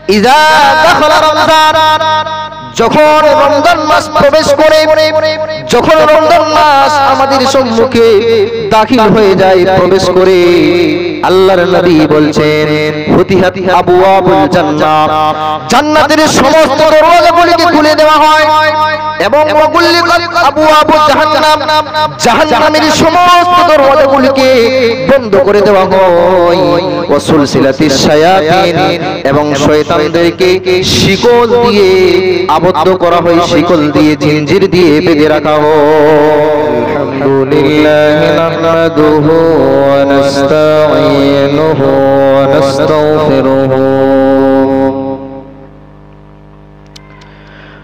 ইযা দাখালা রমজান, যখন রমজান মাস প্রবেশ করে, যখন রমজান মাস আমাদের সম্মুখে দাখিল হয়ে যায়, প্রবেশ করে, আল্লাহর নবী বলছেন ফুতিহাত আবওয়াবুল জান্নাহ, জান্নাতের সমস্ত দরওয়াজাগুলিকে খুলে দেওয়া হয় এবং ওয়াগুল্লিকাত আবওয়াবু জাহান্নাম, জাহান্নামের সমস্ত দরওয়াজাগুলিকে বন্ধ করে দেওয়া হয়। ওয়া সুলসিলাতিশ শায়াতিন, এবং শয়তানদেরকে শিকল দিয়ে আবদ্ধ করা হয়, শিকল দিয়ে জিঞ্জির দিয়ে বেঁধে রাখা হয়। আলহামদুলিল্লাহি নাহমাদুহু ওয়া নাস্তাঈনুহু ওয়া নাস্তাগফিরুহু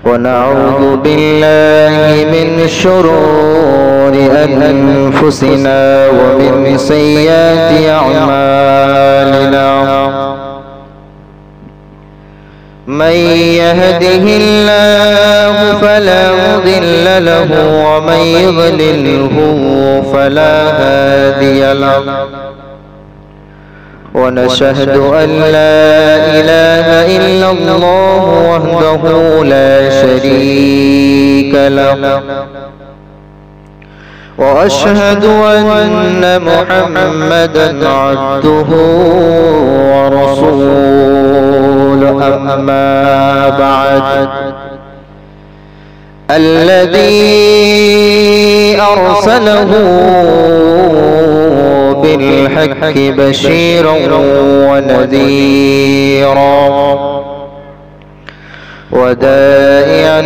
ওয়া নাউযু বিল্লাহি মিন শুরুরি আনফুসিনা ওয়া মিন সাইয়্যাতি আ'মালিনা। من يهده الله فلا مضل له ومن يضلله فلا هادي له، ونشهد أن لا إله إلا الله وحده لا شريك له، وأشهد أن محمدا عبده ورسوله. أما بعد، الذي أرسله بالحق بشيرا ونذيرا وداعيا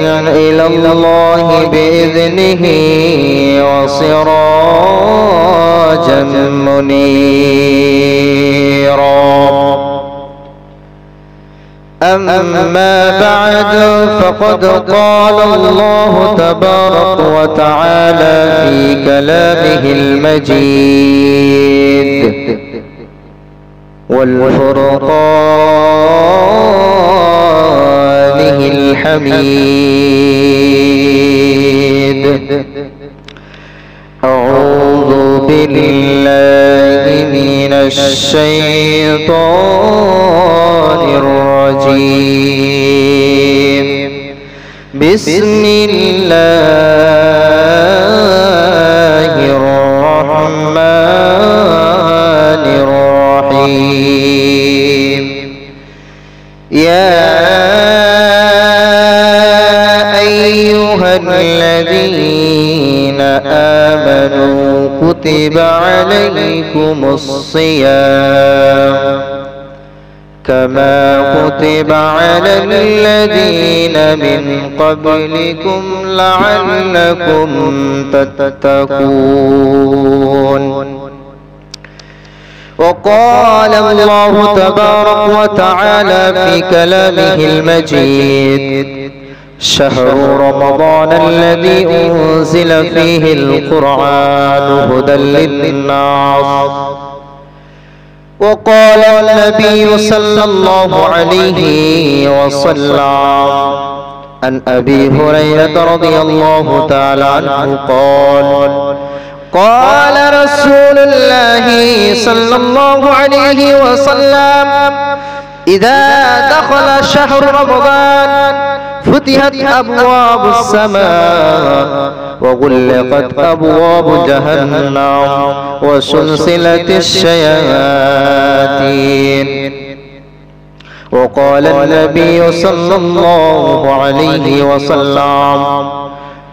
إلى الله بإذنه وسراجا منيرا. أما بعد، فقد قال الله تبارك وتعالى في كلامه المجيد والفرقانه الحميد. أعوذ بالله من الشيطان الرجيم. بسم الله الرحمن الرحيم. يا أيها الذين آمنوا كتب عليكم الصيام كما كتب على الذين من قبلكم لعلكم تتقون. وقال الله تبارك وتعالى في كلامه المجيد: شهر رمضان الذي أنزل فيه القرآن هدى للناس. وقال النبي صلى الله عليه وسلم عن أبي هريرة رضي الله تعالى عنه قال: قال رسول الله صلى الله عليه وسلم: إذا دخل شهر رمضان فتحت أبواب السماء وغلقت أبواب جهنم وسلسلت الشياطين. وقال النبي صلى الله عليه وسلم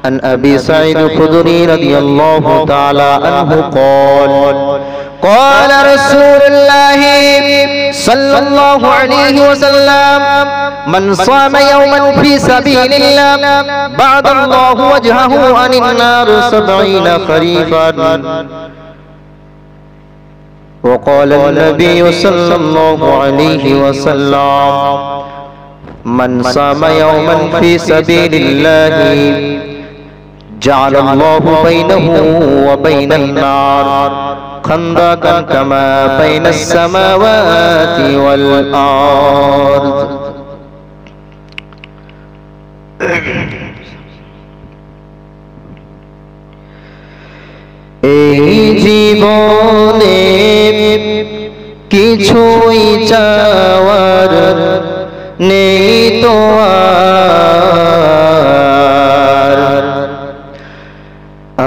عن أبي سعيد الخدري رضي الله تعالى عنه قال: قال رسول الله صلى الله عليه وسلم: من صام يوما في سبيل الله بعد الله وجهه عن النار 70 خريفا. وقال النبي صلى الله عليه وسلم: من صام يوما في سبيل الله جعل الله بينه وبين النار خندقا كما بين السماوات والأرض. এই জীবনে কিছুই চাওয়ার নেই তো আর।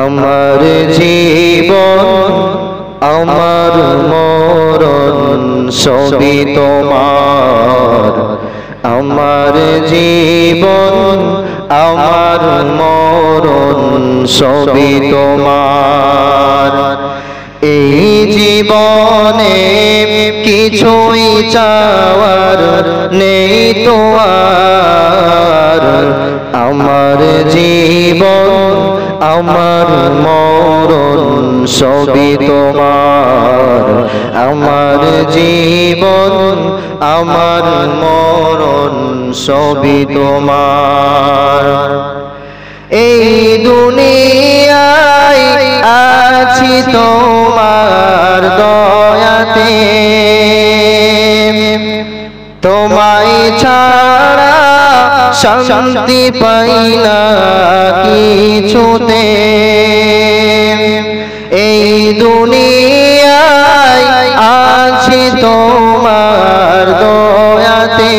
আমার জীবন আমার মরণ সবই তোমার, আমার জীবন আমার মরণ সবই তোমার। এই জীবনে কিছুই চাওয়ার নেই তো আর। আমার জীবন আমার মরণ সবই তোমার, আমার জীবন আমার মরণ সবই তোমার। এই দুনিয়ায় আছি তোমার দয়াতে, তোমায় ছাড়া শান্তি পাই না কিছুতে। এই দুনিয়ায় আছি তোমার দয়াতে,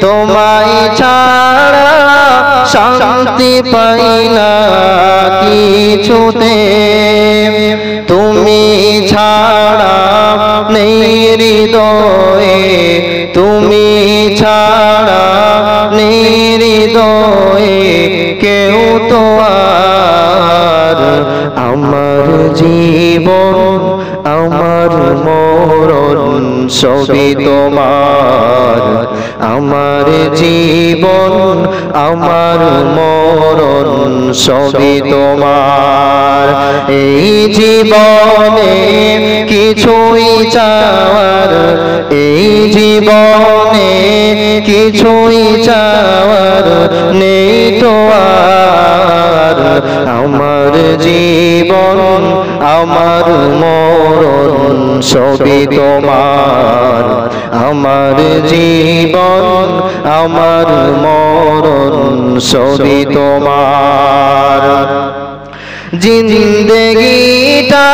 তোমায় ছাড়া শান্তি পাই না কিছুতে। তুমি ছাড়া নেই হৃদয়ে, তুমি ছাড়া নেই হৃদয়ে কেউ তো আর। আমার জীবন আমার মরণ সবই তোমার, আমার জীবন আমার মরণ সবই তোমার। এই জীবনে কিছুই চাওয়ার, এই জীবনে কিছুই চাওয়ার নেই তো আর। আমার জীবন আমার মরণ সবই তোমার, আমার জীবন আমার মরণ সবই তোমার। জিন্দেগিটা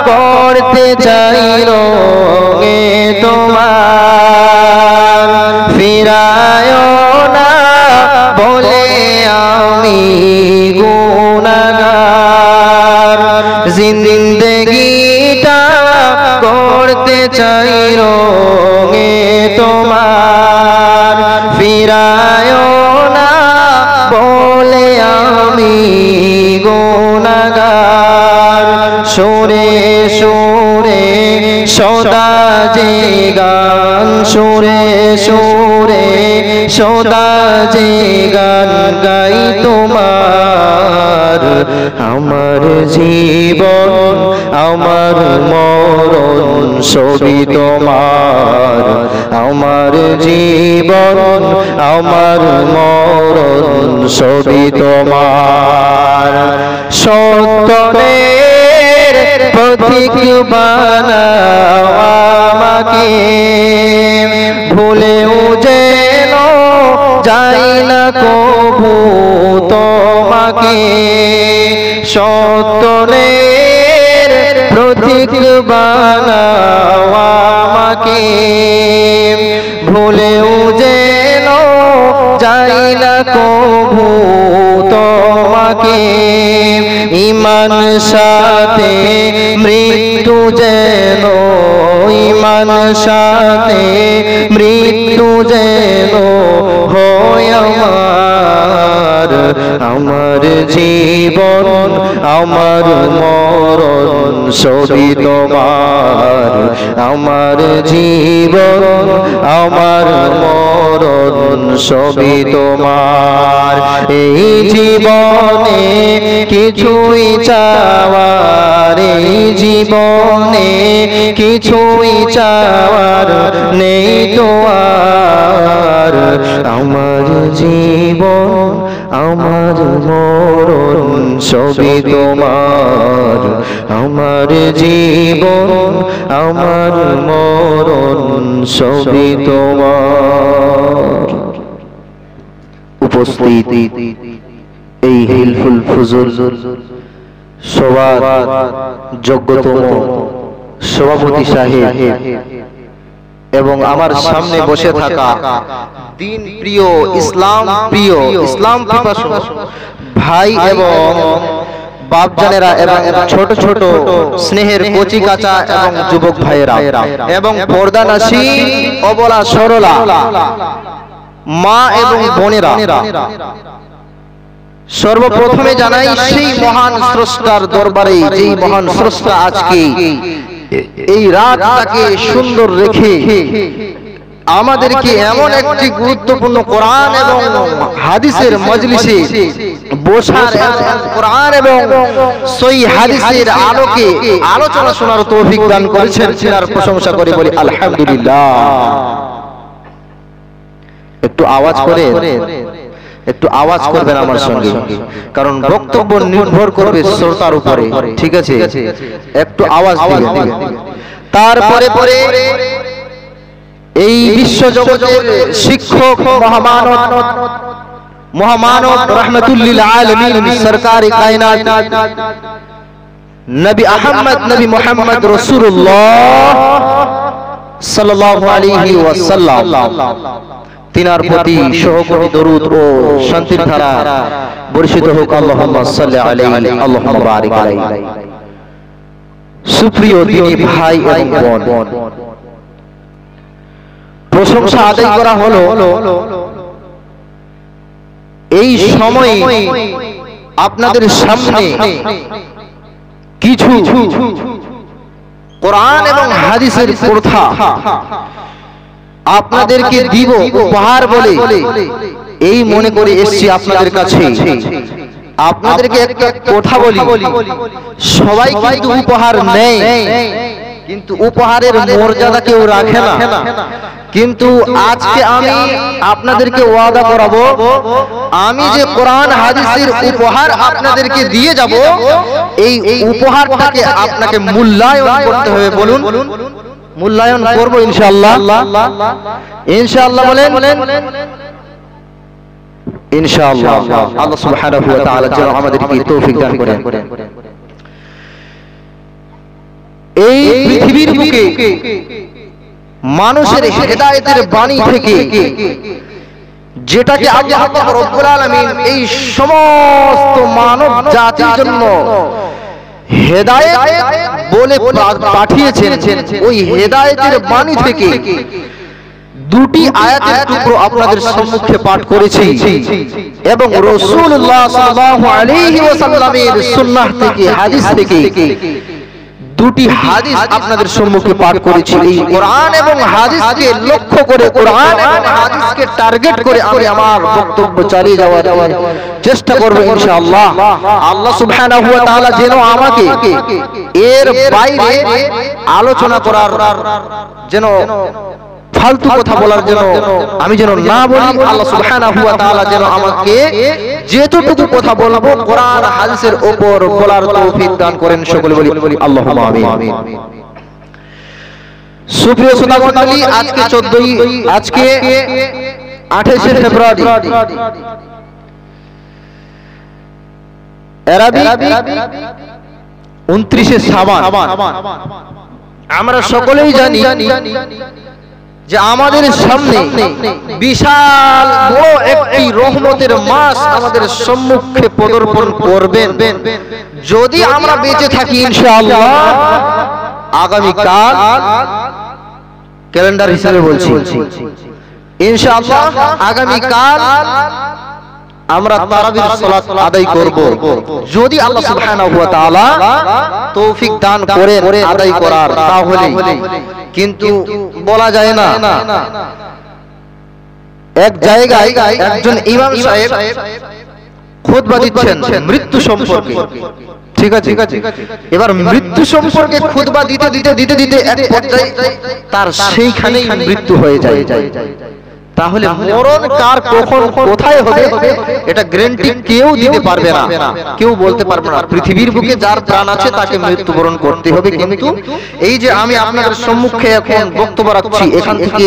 করতে চাই রঙে তোমার, ফিরায় না বলে আমি গুনাহগার। জিন্দেগিটা করতে চাই রঙে তোমার, ফিরায় না বলে আমি গুনাহগার। সুরে সুরে সদা যে গান, সুরে সুরে সদা যে গান গাই তোমার। আমার জীবন আমার মরণ সবই তোমার, আমার জীবন আমার মরণ সবই তোমার। সত্যের পথিক বানাও আমাকে, ভুলেও যেন যাই না কভু তোমাকে। সত্যের পথিক বানাও আমাকে, ভুলেও যেন যাই না কভু তোমাকে। ঈমান সাথে মৃত্যু যেন, ঈমান সাথে মৃত্যু যেন হয় আমার। আমার জীবন আমার মরণ সবই তোমার, আমার জীবন আমার মরণ সবই তোমার। এই জীবনে কিছুই চাওয়ার, এই জীবনে কিছুই চাওয়ার নেই তো আর। আমার জীবন আমার মরণ সবই তোমার, আমার জীবন আমার মরণ সবই তোমার। উপস্থিত এই হিলফুল ফুজুর সবার যোগ্যতম সভাপতি সাহেব এবং আমার সামনে বসে থাকা দিন প্রিয়, ইসলাম পিপাসু ভাই এবং বাপজানেরা এবং ছোট ছোট স্নেহের কচি কাঁচা এবং যুবক ভাইয়েরা এবং পর্দানাশী অবলা সরলা মা এবং বোনেরা, সর্বপ্রথমে জানাই সেই মহান স্রষ্টার দরবারে, যেই মহান স্রষ্টা আজকে এই রাতটাকে সুন্দর রেখে আমাদেরকে এমন একটি গুরুত্বপূর্ণ কোরআন এবং হাদিসের মজলিসে বসার, কোরআন এবং সহিহ হাদিসের আলোকে আলোচনা শোনার তৌফিক দান করেছেন। তার প্রশংসা করে বলি আলহামদুলিল্লাহ। একটু আওয়াজ করবেন আমার সঙ্গে, কারণ বক্তব্য নির্ভর করবে শ্রোতার উপরে, ঠিক আছে? একটু আওয়াজ দিবেন। তারপরে এই বিশ্বজগতের শিক্ষক মহামানব রাহমাতুল্লিল আলামিন সরকারে কায়নাত নবী মুহাম্মদ রাসূলুল্লাহ সাল্লাল্লাহু আলাইহি ওয়াসাল্লাম, তিনার প্রতি সহকোটি দরুদ ও শান্তির ধারা বর্ষিত হোক। আল্লাহুম্মা সাল্লি আলাইহি আল্লাহুম্মা বারিক আলাইহি। সুপ্রিয় দিনী ভাই এবং বোন, প্রশংসা আদায় করা হলো এই সময়ে আপনাদের সামনে কিছু কোরআন এবং হাদিসের কথা আপনাদেরকে দিব উপহার বলে এই মনে করে এসেছি আপনাদের কাছে। আপনাদেরকে একটা কথা বলি, সবাই কিন্তু উপহার নেয়, কিন্তু উপহারের মর্যাদা কেউ রাখে না। কিন্তু আজকে আমি আপনাদেরকে ওয়াদা করাবো, আমি যে কোরআন হাদিসের উপহার আপনাদেরকে দিয়ে যাব, এই উপহারটাকে আপনাকে মূল্যায়ন করতে হবে। বলুন, মূল্যায়ন করব ইনশাআল্লাহ। ইনশাআল্লাহ বলেন ইনশাআল্লাহ। আল্লাহ সুবহানাহু ওয়া তাআলা যেন আমাদেরকে তৌফিক দান করেন। এই পৃথিবীর বুকে মানুষের হেদায়েতের বাণী থেকে যেটাকে আল্লাহ পাক রব্বুল আলামিন এই সমস্ত মানব জাতির জন্য হেদায়েত বলে পাঠিয়েছেন, ওই হেদায়েতের বাণী থেকে দুটি আয়াতের টুকরো আপনাদের সম্মুখে পাঠ করেছি এবং রাসূলুল্লাহ সাল্লাল্লাহু আলাইহি ওয়াসাল্লামের সুন্নাহ থেকে, হাদিস থেকে দুটি হাদিস আপনাদের সম্মুখে পাঠ করেছি। এই কোরআন এবং হাদিসকে লক্ষ্য করে, কোরআন এবং হাদিসকে টার্গেট করে আমি আমার বক্তব্য চালিয়ে যাওয়ার চেষ্টা করব ইনশাআল্লাহ। আল্লাহ সুবহানাহু ওয়া তাআলা যেন আমাকে এর বাইরে আলোচনা করার, যেন ফালতু কথা বলার জন্য আমি যেন না বলি। আল্লাহ সুবহানাহু ওয়া তাআলা যেন আমাকে যেতটুকু কথা বলবো কোরআন হাদিসের উপর বলার তৌফিক দান করেন। সকলে বলি আল্লাহুম্মা আমিন। সুপ্রিয় শ্রোতামণ্ডলী, আজকে 28শে ফেব্রুয়ারি আরবি 29শে শাবান। আমরা সকলেই জানি যে আমাদের সামনে বিশাল বড় একটি রহমতের মাস আমাদের সম্মুখে পদার্পণ করবেন। যদি আমরা বেঁচে থাকি ইনশাআল্লাহ, আগামী কাল ক্যালেন্ডার হিসেবে বলছি, ইনশাআল্লাহ আগামী কাল আমরা তারাবির সালাত আদায় করব, যদি আল্লাহ সুবহানাহু ওয়া তাআলা তৌফিক দান করেন আদায় করার। তাহলে কিন্তু বলা যায় না, এক জায়গায় একজন ইমাম সাহেব খুতবা দিচ্ছেন মৃত্যু সম্পর্কে, ঠিক আছে? এবার মৃত্যু সম্পর্কে খুতবা দিতে এক পর্যায়ে তার সেইখানেই মৃত্যু হয়ে যায়। তাহলে মরণ কার কখন কোথায় হবে এটা গ্যারান্টি কেউ দিতে পারবে না, কেউ বলতে পারবে না। পৃথিবীর বুকে যার প্রাণ আছে তাকে মৃত্যুবরণ করতে হবে। কিন্তু এই যে আমি আপনাদের সম্মুখে এখন বক্তব্য রাখছি, এখান থেকে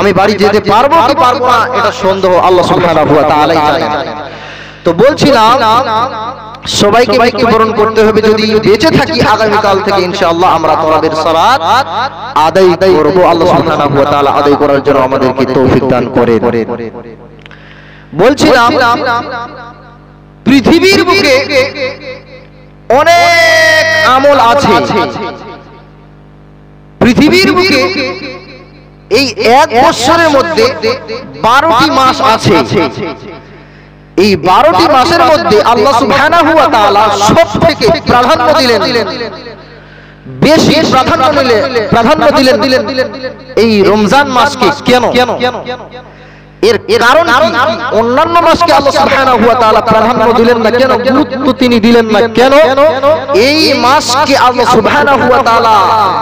আমি বাড়ি যেতে পারবো কি পারবো না এটা সন্দেহ আল্লাহ সুবহানাহু ওয়া তাআলাই জানেন। তো বলছিলাম সবাইকে মৃত্যুবরণ করতে হবে। যদি বেঁচে থাকি আগামী কাল থেকে ইনশাআল্লাহ আমরা তরাবের সালাত আদায় করব। আল্লাহ সুবহানাহু ওয়া তাআলা আদায় করার জন্য আমাদেরকে তৌফিক দান করেন। বলছিলাম পৃথিবীর বুকে অনেক আমল আছে। পৃথিবীর বুকে এই এক বছরের মধ্যে 12টি মাস আছে। এই 12টি মাসের মধ্যে আল্লাহ সুবহানাহু ওয়া তাআলা সবথেকে প্রাধান্য দিলেন, বেশি প্রাধান্য দিলেন এই রমজান মাসকে। কেন? এর কারণ কি? অন্যান্য মাসকে আল্লাহ সুবহানাহু ওয়া তাআলা প্রাধান্য দিলেন না কেন? গুরুত্ব তিনি দিলেন না কেন? এই মাসকে আল্লাহ সুবহানাহু ওয়া তাআলা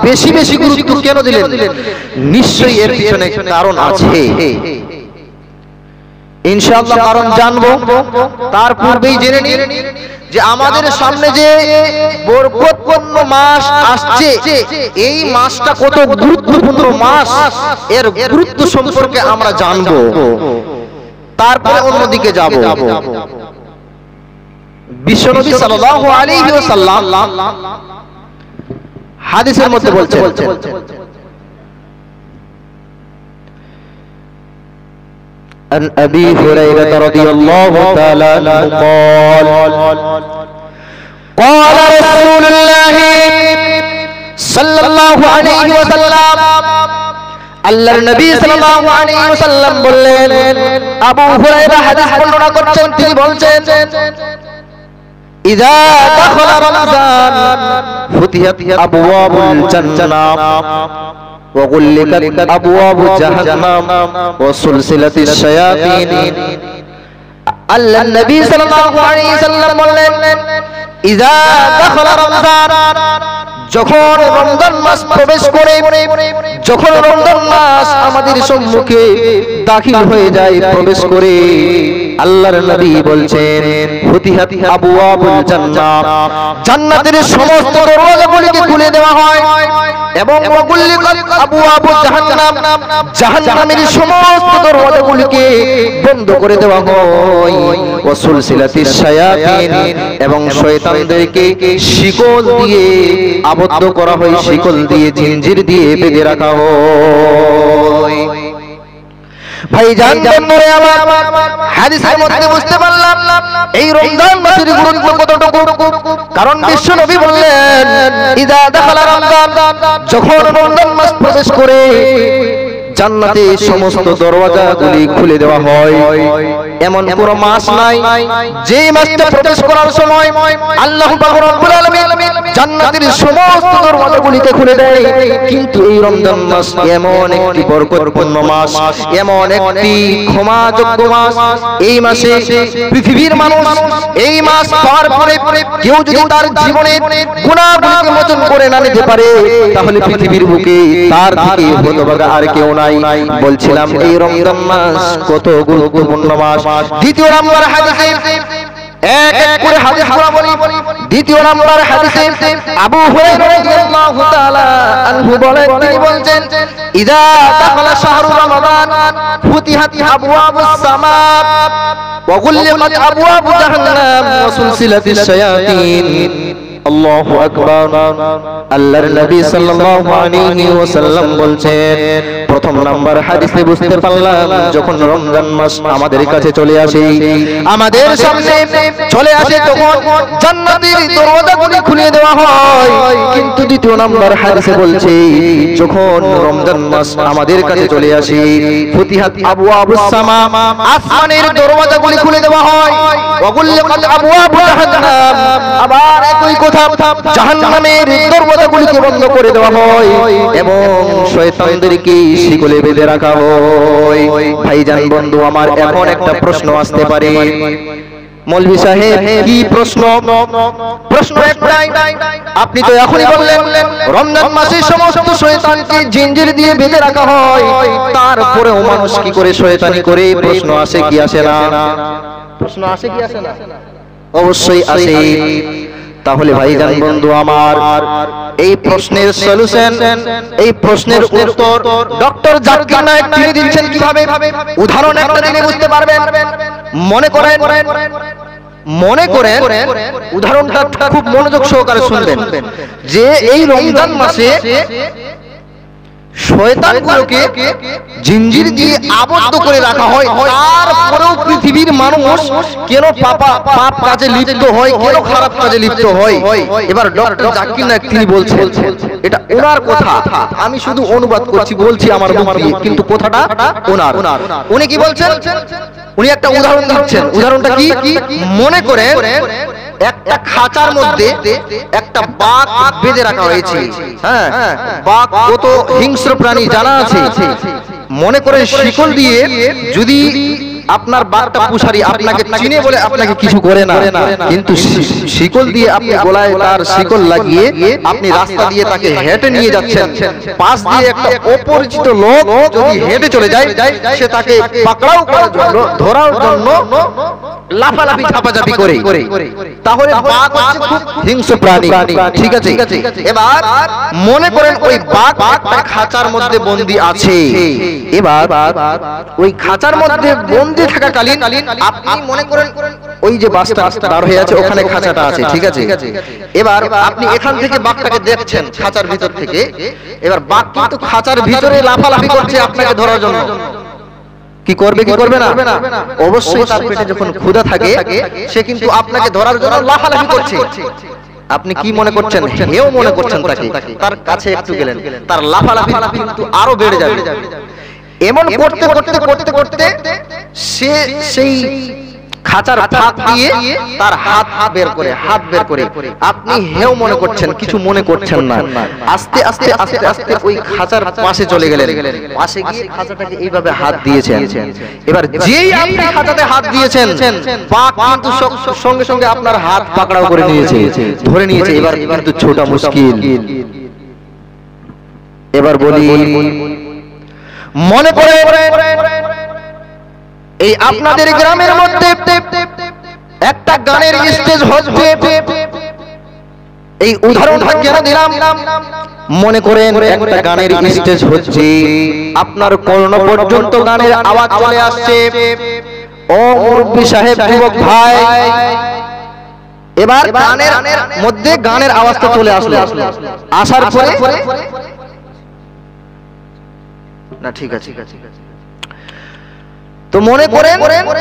বেশি বেশি গুরুত্ব কেন দিলেন? নিশ্চয়ই এর পিছনে কারণ আছে। ইনশাআল্লাহ কারণ জানবো। তার পূর্বেই জেনে নিন যে আমাদের সামনে যে বরকতপূর্ণ মাস আসছে, এই মাসটা কত গুরুত্বপূর্ণ মাস, এর গুরুত্ব সম্পর্কে আমরা জানবো। তারপরে অন্যদিকে যাব। বিশ্বনবী সাল্লাল্লাহু আলাইহি ওয়াসাল্লাম হাদিসের মধ্যে বলছেন, عن أبي هريرة رضي الله تعالى عنه قال قال رسول الله صلى الله عليه وسلم আল্লাহর নবী সাল্লাল্লাহু আলাইহি ওয়াসাল্লাম বললেন, আবু হুরায়রা হাদিস বর্ণনা করছেন, তিনি বলছেন ইযা দাখালা রমজান ফুতিহাত আবওয়াবুল জান্নাহ وغلقت أبواب جهنم وسلسلة الشياطين। আল্লাহর নবী সাল্লাল্লাহু আলাইহি ওয়াসাল্লাম বললেন, ইযা দাখালা রমজান, যখন রমজান মাস প্রবেশ করে, যখন রমজান মাস আমাদের সম্মুখে দাখিল হয়ে যায়, প্রবেশ করে, আল্লাহর নবী বলছেন ফুতিহাত আবওয়াবুল জান্নাহ, জান্নাতের সমস্ত দরওয়াজাগুলিকে খুলে দেওয়া হয় এবং ওয়াগুল্লিকাত আবওয়াবু জাহান্নাম, জাহান্নামের সমস্ত দরওয়াজাগুলিকে বন্ধ করে দেওয়া হয়। ওয়া সুলসিলাতিশ শায়াতিন, এবং শয়তানদেরকে শিকল দিয়ে আবদ্ধ করা হয়, শিকল দিয়ে জিঞ্জির দিয়ে বেঁধে রাখা হয়। ভাইজান বন্ধুরে আমার, হাদিসের মধ্যে বুঝতে পারলাম এই রমজান মাসের গুরুত্ব কতটুকু। কারণ বিশ্ব নবী বললেন ইযা দাখালা রমজান, যখন রমজান মাস প্রবেশ করে জান্নাতে সমস্ত দরওয়াজাগুলি খুলে দেওয়া হয়। এমন কোন মাস নাই যেই মাসটা প্রবেশ করার সময় আল্লাহ পাক রব্বুল আলামিন জান্নাতের সমস্ত দরওয়াজাগুলিকে খুলে দেয়। কিন্তু এই রমজান মাস এমন একটি বরকতপূর্ণ মাস, এমন একটি ক্ষমাযোগ্য মাস। এই মাসে পৃথিবীর মানুষ এই মাস পার করে কেউ যদি তার জীবনের গুনাহগুলিকে মোচন করে না নিতে পারে, তাহলে পৃথিবীর বুকে তার থেকে হতভাগা আর কেউ নাই। বলছিলাম এই রমজান মাস কত গুরুত্বপূর্ণ মাস। দ্বিতীয় নাম্বার হাদিসে এক এক করে হাদিস বলি। দ্বিতীয় নাম্বার হাদিসে আবু হুরায়রা রাদিয়াল্লাহু তাআলা আনহু বলেন, তিনি বলছেন ইযা দাখালা শাহরু রমাদান ফুতিহাত আবওয়াবুস সামা ওয়া গুল্লিকাত আবওয়াবু জাহান্নাম ওয়া সুলসিলাতিশ শায়াতিন। আল্লাহু আকবার। আল্লাহর নবী সাল্লাল্লাহু আলাইহি ওয়াসাল্লাম বলছেন, প্রথম নাম্বার হাদিসে বুঝতে পারলাম যখন রমজান মাস আমাদের কাছে চলে আসে, আমাদের সামনে চলে আসে, তখন জান্নাতের দরওয়াজাগুলি খুলে দেওয়া হয়। কিন্তু দ্বিতীয় নাম্বার হাদিসে বলছে যখন রমজান মাস আমাদের কাছে চলে আসে ফুতিহাত আবওয়াবুস সামা, আসমানের দরওয়াজাগুলি খুলে দেওয়া হয়। ওয়া গুল্লিকাত আবওয়াবু জাহান্নাম, আবার একই কথা জাহান্নামের দরওয়াজাগুলিকে বন্ধ করে দেওয়া হয় এবং শয়তানদেরকে শিকলে বেঁধে রাখা হয়। ভাইজান বন্ধু আমার, এখন একটা প্রশ্ন আসতে পারে, মৌলভী সাহেব কি প্রশ্ন? প্রশ্ন একটাই, আপনি তো এখনই বললেন রমজান মাসে সমস্ত শয়তানকে জিঞ্জির দিয়ে বেঁধে রাখা হয়, তারপরেও মানুষ কি করে শয়তানি করে? প্রশ্ন আসে কি আসে না? প্রশ্ন আসে কি আসে না? অবশ্যই আসে। তাহলে ভাইজান বন্ধু আমার, এই প্রশ্নের সলিউশন, এই প্রশ্নের উত্তর ডক্টর জাকির নায়েক তিনি দিচ্ছেন কিভাবে? উদাহরণ একটা দিলে বুঝতে পারবেন। মনে করেন মনে করেন, উদাহরণটা খুব মনোযোগ সহকারে শুনবেন, যে এই রমজান মাসে শয়তানগুলোকে জিঞ্জির দিয়ে আবদ্ধ করে রাখা হয়, তারপরেও পৃথিবীর মানুষ কেন পাপ কাজে লিপ্ত হয়, কেন খারাপ কাজে লিপ্ত হয়। এবার ডক্টর জাকির নায়েক তিনি বলছেন, এটা ওনার কথা, আমি শুধু অনুবাদ করছি, বলছি আমার মুখ দিয়ে, কিন্তু কথাটা ওনার। উনি কি বলছেন, উনি একটা উদাহরণ দিচ্ছেন। উদাহরণটা কি? মনে করেন একটা খাঁচার মধ্যে একটা বাঘ বেঁধে রাখা হয়েছে। হ্যাঁ, বাঘ কত হিংস্র প্রাণী জানা আছে। মনে করেন শিকল দিয়ে যদি আপনার বাঘটা পুষারি আপনাকে চিনে বলে আপনাকে কিছু করে না, কিন্তু শিকল দিয়ে আপনি গলায় তার শিকল লাগিয়ে আপনি রাস্তা দিয়ে তাকে হেঁটে নিয়ে যাচ্ছেন, পাশ দিয়ে একটা অপরিচিত লোক যদি হেঁটে চলে যায়, সে তাকে পাকড়াও করার জন্য, ধরার জন্য লাফালাফি ঝাপাঝাপি করে, তাহলে বাঘ হচ্ছে খুব হিংস্র প্রাণী, ঠিক আছে। এবার মনে করেন ওই বাঘ একটা খাঁচার মধ্যে বন্দী আছে। এবার ওই খাঁচার মধ্যে বন্দী থাকাকালীন আপনি মনে করেন ওই যে বাসটা বার হয়ে আছে, ওখানে খাঁচাটা আছে, ঠিক আছে। এবার আপনি এখান থেকে বাঘটাকে দেখছেন খাঁচার ভিতর থেকে। এবার বাঘ কিন্তু খাঁচার ভিতরে লাফালাফি করছে আপনাকে ধরার জন্য। কি করবে, কি করবে না? অবশ্যই তার পেটে যখন ক্ষুধা থাকে, সে কিন্তু আপনাকে ধরার জন্য লাফালাফি করছে। আপনি কি মনে করছেন? হেও মনে করছেন তাকে। তার কাছে একটু গেলেন, তার লাফালাফি কিন্তু আরো বেড়ে যাবে। এমন করতে করতে করতে করতে সে সেই খাঁচার ফাঁক দিয়ে তার হাত বের করে, হাত বের করে আপনি হেও মনে করছেন, কিছু মনে করছেন না। আস্তে আস্তে আস্তে আস্তে ওই খাঁচার পাশে চলে গেলেন, পাশে গিয়ে খাঁচাটাকে এইভাবে হাত দিয়েছেন। এবার যেই আপনি খাঁচাতে হাত দিয়েছেন, বাঘ কিন্তু সঙ্গে সঙ্গে আপনার হাত পাকড়াও করে নিয়েছে, ধরে নিয়েছে। এবার কিন্তু ছোটা মুশকিল। এবার বলি, মনে করে এই আপনাদের গ্রামের মধ্যে একটা গানের স্টেজ হচ্ছে। এই উদাহরণটা কেন দিলাম? মনে করেন একটা গানের স্টেজ হচ্ছে, আপনার কর্ণ পর্যন্ত গানের আওয়াজ চলে আসছে। ও মুরব্বি সাহেব, যুবক ভাই, এবার গানের মধ্যে গানের আওয়াজটা চলে আসলো। আসার পরে না, ঠিক আছে, তো মনে করেন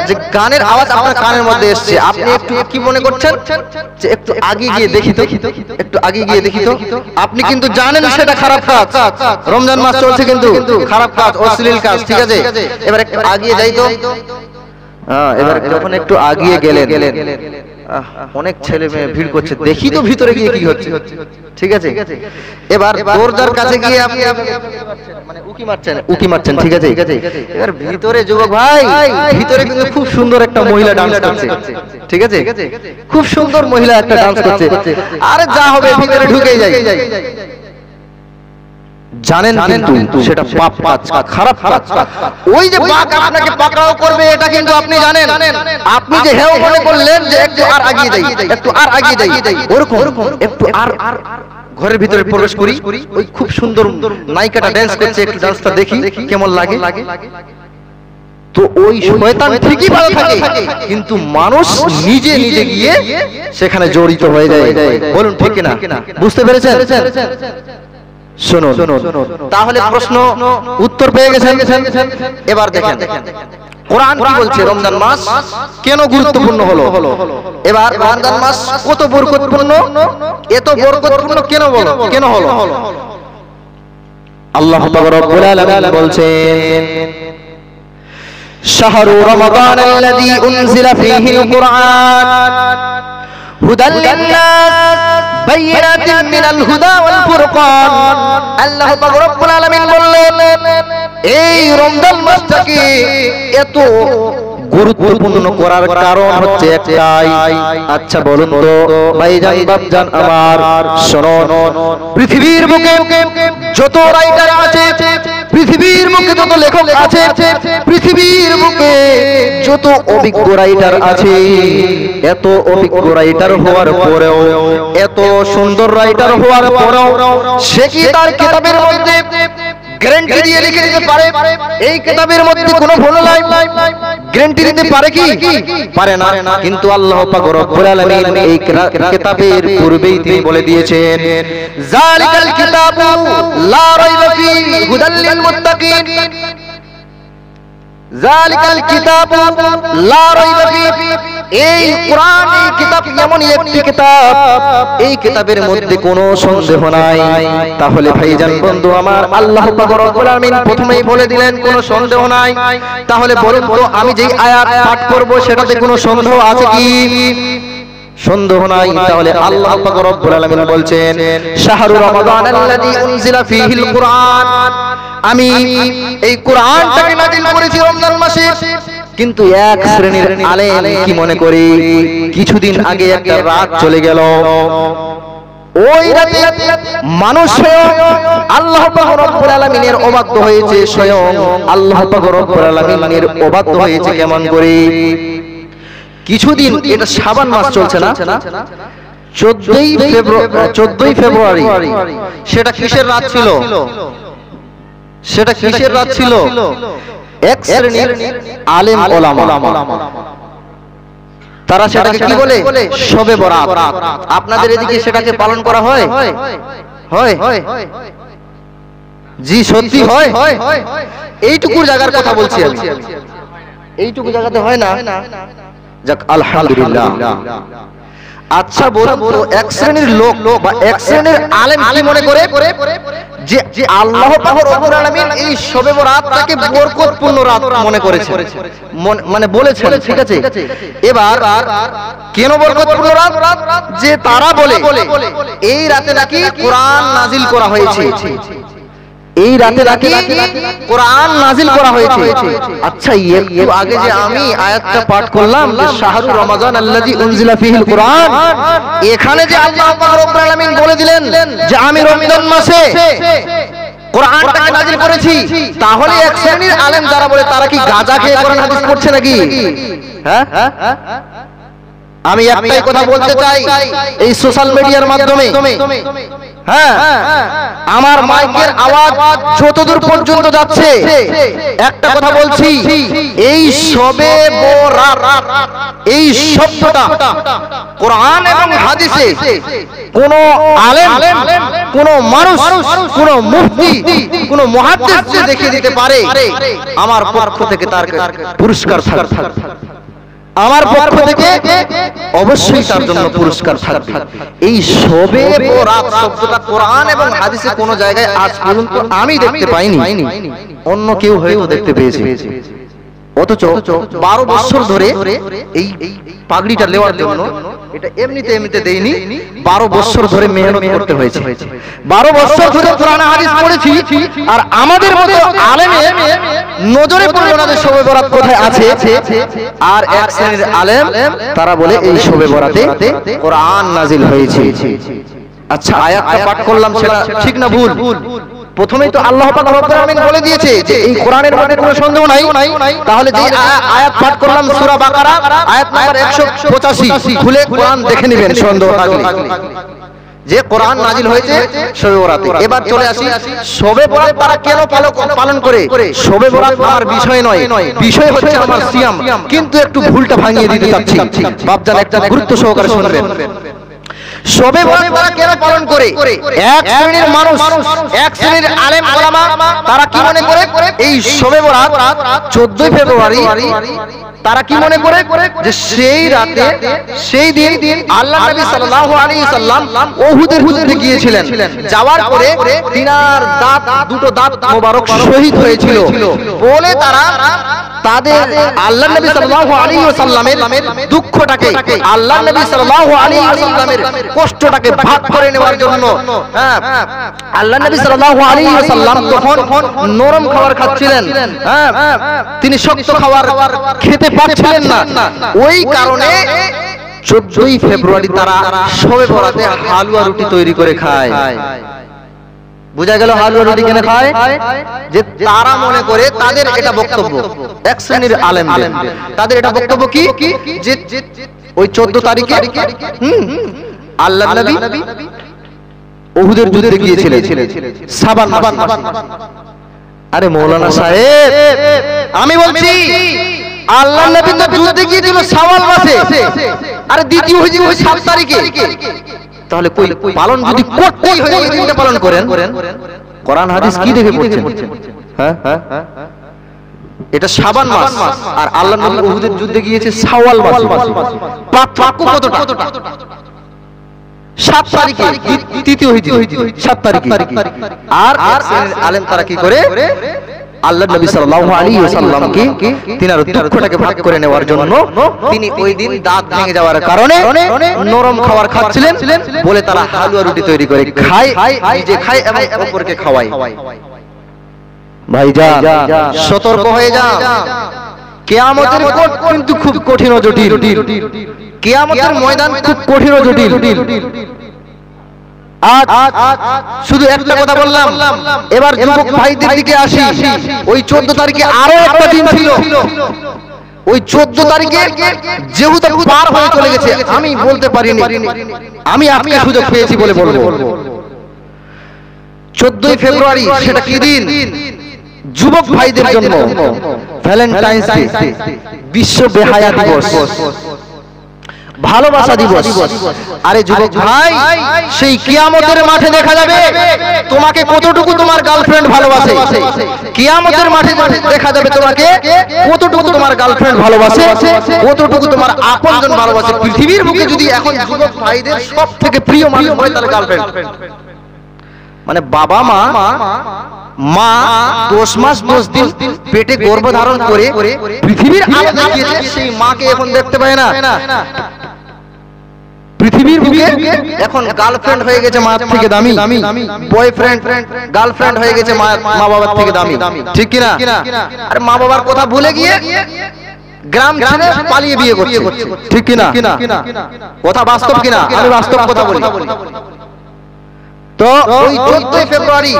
যে গানের আওয়াজ আপনার কানের মধ্যে এসছে, আপনি একটু কি মনে করছেন যে একটু আগে গিয়ে দেখি তো, একটু আগে গিয়ে দেখি তো। আপনি কিন্তু জানেন সেটা খারাপ কাজ, রমজান মাস চলছে, কিন্তু খারাপ কাজ, অশ্লীল কাজ, ঠিক আছে। এবার একটু আগিয়ে যাই তো। এবার যখন একটু আগিয়ে গেলেন, অনেক ছেলে মেয়ে ভিড় করছে, দেখি তো ভিতরে গিয়ে কি হচ্ছে, ঠিক আছে। এবার দরজার কাছে গিয়ে আপনি মানে উকি মারছেন, ঠিক আছে। এবার ভিতরে, যুবক ভাই, ভিতরে কিন্তু খুব সুন্দর একটা মহিলা ডান্স করছে, ঠিক আছে। খুব সুন্দর মহিলা একটা ডান্স করছে। আরে যা হবে, ভিতরে ঢুকেই যাই। জানেন কিন্তু সেটা পাপ কাজ, খারাপ কাজ। ওই যে বাঘ আপনাকে পাকড়াও করবে, এটা কিন্তু আপনি জানেন। আপনি যে হেও মনে করলেন যে একটু আর আগিয়ে যাই, একটু আর আগিয়ে যাই, ওরকম একটু আর ঘরের ভিতরে প্রবেশ করি। ওই খুব সুন্দর নায়িকাটা ডান্স করছে, একটু ডান্সটা দেখি কেমন লাগে। তো ওই শয়তান ঠিকই ভালো থাকে, কিন্তু মানুষ নিজে নিজে গিয়ে সেখানে জড়িত হয়ে যায়। বলুন ঠিক কিনা? বুঝতে পেরেছেন? শুনুন, তাহলে প্রশ্ন উত্তর পেয়ে গেছেন। এবার দেখেন কোরআন কি বলছে, রমজান মাস কেন গুরুত্বপূর্ণ হলো। এবার রমজান মাস কত বরকতপূর্ণ, এত বরকতপূর্ণ কেন বলো, কেন হলো? আল্লাহ পাক রব্বুল আলামিন বলছেন, শাহরু রমাদান আল্লাযী উনজিলা ফীহিল কুরআন হুদাল লিন-নাস বাইয়িনাতিন মিনাল হুদা ওয়াল ফুরকান। আল্লাহ পাক রব্বুল আলামিন বললেন, এই রমজান মাসটাকে এত গুরুত্বপূর্ণ করার কারণ হচ্ছে একটাই। আচ্ছা বলুন তো ভাইজান, বাপজান আমার, শুনুন, পৃথিবীর বুকে যত রাইটার আছে, পৃথিবীর বুকে যত লেখক আছে, পৃথিবীর বুকে যত অভিজ্ঞ রাইটার আছে, এত অভিজ্ঞ রাইটার হওয়ার পরেও, এত সুন্দর রাইটার হওয়ার পরেও সে কি তার কিতাবের মধ্যে গ্যারান্টি দিয়ে লিখে দিতে পারে এই কিতাবের মধ্যে কোনো ভুল নাই, গ্যারান্টি দিতে পারে কি? পারে না। কিন্তু আল্লাহ পাক রব্বুল আলামিন এই কিতাবের পূর্বেই তিনি বলে দিয়েছেন, যালিকাল কিতাবু লা রাইবা ফীহি হুদাল লিল মুত্তাকিন। যালিকাল কিতাবু লা রাইবা ফীহি, এই কোরআন, এই কিতাব এমন একটি কিতাব, এই কিতাবের মধ্যে কোনো সন্দেহ নাই। তাহলে ভাইজান বন্ধু আমার, আল্লাহ পাক রব্বুল আলামিন প্রথমেই বলে দিলেন কোনো সন্দেহ নাই। তাহলে বলুন তো, আমি যেই আয়াত পাঠ করব সেটাতে কোনো সন্দেহ আছে কি? সন্দেহ নাই। তাহলে আল্লাহ পাক রব্বুল আলামিন বলছেন, শাহরু রমাদান আল্লাযী উনজিলা ফীহিল কুরআন, আমি এই কোরআনটাকে নাযিল করেছি রমজান মাসে। কিন্তু এক শ্রেণীর আলেম কি মনে করে, কিছুদিন আগে একটা রাত চলে গেল, ওই রাতে মানুষ স্বয়ং আল্লাহ পাক রব্বুল আলামিনের অবাধ্য হয়েছে, স্বয়ং আল্লাহ পাক রব্বুল আলামিনের অবাধ্য হয়েছে। কেমন করে? কিছুদিন, এটা শাবান মাস চলছে না, 14ই ফেব্রুয়ারি, সেটা কিসের রাত ছিল? সেটা কিসের রাত ছিল? এক শ্রেণীর আলেম ওলামা তারা সেটাকে কি বলে? শবে বরাত। আপনাদের এদিকে সেটাকে পালন করা হয়? হয়? জি সত্যি হয়। এইটুকু জায়গার কথা বলছি আমি, এইটুকু জায়গাতে হয় না? যাক আলহামদুলিল্লাহ। আচ্ছা বলুন তো, এক শ্রেণীর লোক বা এক শ্রেণীর আলেম কি মনে করে যে আল্লাহ পাক রব্বুল আলামিন এই শবে বরাতটাকে বরকতপূর্ণ রাত মনে করেছে, মানে বলেছেন, ঠিক আছে? এবার কেন বরকতপূর্ণ রাত? যে তারা বলে এই রাতে নাকি কোরআন নাজিল করা হয়েছে, এই রাতে নাকি কোরআন নাজিল করা হয়েছে। আচ্ছা, একটু আগে যে আমি আয়াতটা পাঠ করলাম, যে শাহরু রমাদান আল্লাযী উনজিলা ফীহিল কুরআন, এখানে যে আল্লাহ পাক রব্বুল আলামিন বলে দিলেন যে আমি রমজান মাসে কোরআনটাকে নাজিল করেছি, তাহলে এক শ্রেণীর আলেম যারা বলে তারা কি গাঁজা খেয়ে কোরআন হাদিস পড়ছে নাকি? হ্যাঁ, আমি একটাই কথা বলতে চাই এই সোশ্যাল মিডিয়ার মাধ্যমে, হ্যাঁ, আমার মাইকের আওয়াজ যতদূর পর্যন্ত যাচ্ছে, একটা কথা বলছি, এই শবে বরাত, এই শব্দটা কোরআন এবং হাদিসে কোন আলেম, কোন মানুষ, কোন মুফতি, কোন মুহাদ্দিস যে দেখিয়ে দিতে পারে, আমার পক্ষ থেকে তার পুরস্কার থাকবে, আমার পক্ষ থেকে অবশ্যই তার জন্য পুরস্কার থাকবে। এই শবে বরাত শব্দটা কোরআন এবং হাদিসে কোন জায়গায় আজ পর্যন্ত আমি দেখতে পাইনি, অন্য কেউ হয়তো দেখতে পেয়েছে। অথচ 12 বছর ধরে এই পাগড়িটা নেওয়ার জন্য, এটা এমনিতে দেইনি, 12 বছর ধরে মেহনত করতে হয়েছে। 12 বছর ধরে কোরআন হাদিস পড়েছি, আর আমাদের মতো আলেমের নজরে পড়লো না যে শবে বরাত কোথায় আছে। আর এক শ্রেণীর আলেম তারা বলে এই শবে বরাতে কোরআন নাজিল হয়েছে। আচ্ছা, আয়াতটা পাঠ করলাম, সেটা ঠিক না ভুল? প্রথমেই তো আল্লাহ পাক রব্বুল আলামিন বলে দিয়েছে যে এই কোরআনের মধ্যে কোনো সন্দেহ নাই। তাহলে যে আয়াত পাঠ করলাম সূরা বাকারা আয়াত নাম্বার 185, খুলে কোরআন দেখে নেবেন সন্দেহ থাকলে, যে কোরআন নাজিল হয়েছে শবে বরাতে। এবার চলে আসি, শবে বরাত তারা কেন পালন করে? শবে বরাত আমার বিষয় নয়, বিষয় হচ্ছে আমার সিয়াম। কিন্তু একটু ভুলটা ভাঙিয়ে দিতে চাচ্ছি, বাপজান একটা গুরুত্ব সহকারে শুনবেন। শবে বরাত তারা কেন পালন করে? এক শ্রেণীর মানুষ, এক শ্রেণীর আলেম ওলামা তারা কি মনে করে, এই শবে বরাত 14 ফেব্রুয়ারি তারা কি মনে করে যে সেই রাতে, সেই দিন আল্লাহ নবী সাল্লাল্লাহু আলাইহি সাল্লাম উহুদের যুদ্ধে গিয়েছিলেন, যাওয়ার পরে তিনার দাঁত, দুটো দাঁত মোবারক শহীদ হয়েছিল বলে তারা তাদের আল্লাহ নবী সাল্লাল্লাহু আলাইহি ওয়াসাল্লামের দুঃখটাকে, আল্লাহ নবী সাল্লাল্লাহু আলাইহি ওয়াসাল্লামের কষ্টটাকে ভাগ করে নেওয়ার জন্য, হ্যাঁ, আল্লাহ নবী সাল্লাল্লাহু আলাইহি ওয়াসাল্লাম তখন নরম খাবার খাচ্ছিলেন, হ্যাঁ, তিনি শক্ত খাবার খেতে পারছিলেন না। ওই কারণে 14ই ফেব্রুয়ারি তারা শবে বরাতে হালুয়া রুটি তৈরি করে খায়। বুঝা গেল হালুয়া রুটি কেন খায়? যে তারা মনে করে, তাদের এটা বক্তব্য, এক শ্রেণীর আলেমদের তাদের এটা বক্তব্য কি, যে ওই 14 তারিখে আল্লাহ নবী উহুদের যুদ্ধে গিয়েছিলেন শাবান মাসে। আরে মৌলানা সাহেব, আমি বলছি আল্লাহ নবী তো যুদ্ধে গিয়েছিল শাওয়াল মাসে, আর দ্বিতীয় হয়েছে ওই 7 তারিখে। তাহলে কই পালন যদি করতেই হয় এই দিনটা পালন করেন, কোরআন হাদিস কি দেখে পড়ছেন? হ্যাঁ, এটা শাবান মাস, আর আল্লাহ নবী উহুদের যুদ্ধে গিয়েছে শাওয়াল মাসে। পার্থক্য কতটা? 7 তারিখে তৃতীয় হয়েছে 7 তারিখে। আর আলেম তারা কি করে, আল্লাহ নবী সাল্লাল্লাহু আলাইহি ওয়াসাল্লামকে তিনার দুঃখটাকে ভাগ করে নেওয়ার জন্য তিনি ওই দিন দাঁত ভেঙে যাওয়ার কারণে নরম খাবার খাচ্ছিলেন বলে তারা হালুয়া রুটি তৈরি করে খায়, নিজে খায় এবং অপরকে খাওয়ায়। ভাইজান সতর্ক হয়ে যান, কিয়ামতের কোট কিন্তু খুব কঠিন ও জটিল। কিয়ামতের ময়দান খুব কঠিন ও জটিল। আজ শুধু একটা কথা বললাম, এবার যুবক ভাইদের দিকে আসি। ওই 14 তারিখে আরো একটা দিন ছিল। ওই 14 তারিখে যেহেতু পার হয়ে চলে গেছে, আমি বলতে পারিনি, আমি আজকে সুযোগ পেয়েছি বলে বলবো। 14 ফেব্রুয়ারি সেটা কি দিন? যুবক ভাইদের জন্য ভ্যালেন্টাইন্স ডে, বিশ্ব বেহায়া দিবস, ভালোবাসা দিবস। আরে যুবক ভাই, সেই কিয়ামতের মাঠে দেখা যাবে তোমাকে কতটুকু তোমার গার্লফ্রেন্ড ভালোবাসে। কিয়ামতের মাঠে দেখা যাবে তোমাকে কতটুকু তোমার গার্লফ্রেন্ড ভালোবাসে, কতটুকু তোমার আপনজন ভালোবাসে। পৃথিবীর বুকে যদি এখন যুবক ভাইদের সবথেকে প্রিয় মানুষ হয় তাহলে গার্লফ্রেন্ড। মানে বাবা মা 10 মাস 10 দিন পেটে গর্ভধারণ করে পৃথিবীর আলো দেখিয়েছে, সেই মাকে এখন দেখতে পায় না। পৃথিবীর বুকে এখন গার্লফ্রেন্ড হয়ে গেছে মা থেকে দামি, বয়ফ্রেন্ড গার্লফ্রেন্ড হয়ে গেছে মা বাবার থেকে দামি, ঠিক কিনা? আর মা বাবার কথা ভুলে গিয়ে গ্রাম ছেড়ে পালিয়ে বিয়ে করছে, ঠিক কিনা? কথা বাস্তব কিনা? আমি বাস্তব কথা বলি। তো ওই 14 ফেব্রুয়ারি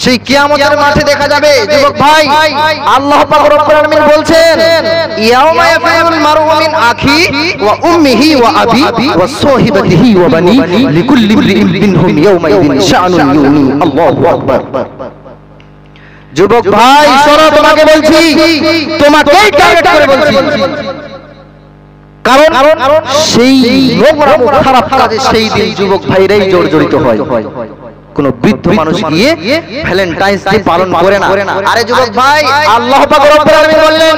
সেই কিয়ামতের মাঠে দেখা যাবে যুবক ভাই, আল্লাহ পাক রব্বুল আলামিন বলছেন, ইয়াউমা ইয়াফিরুল মারউ মিন আখি ওয়া উম্মিহি ওয়া আবি ওয়া সাহিবাতিহি ওয়া বানি লিকুল্লি ইমরিইন মিনহুম ইয়াউমা ইযিন শাআনুন ইউনি। আল্লাহু আকবার। যুবক ভাই শোনো, তোমাকে বলছি, তোমাকেই টার্গেট করে বলছি, কারণ সেই নোংরা খারাপ কাজে সেই দিন যুবক ভাইরাই জড়িত হয়। কোন বৃদ্ধ মানুষ গিয়ে ভ্যালেন্টাইন্স ডে পালন করে না। আরে যুবক ভাই, আল্লাহ পাক রব্বুল আলামিন বললেন,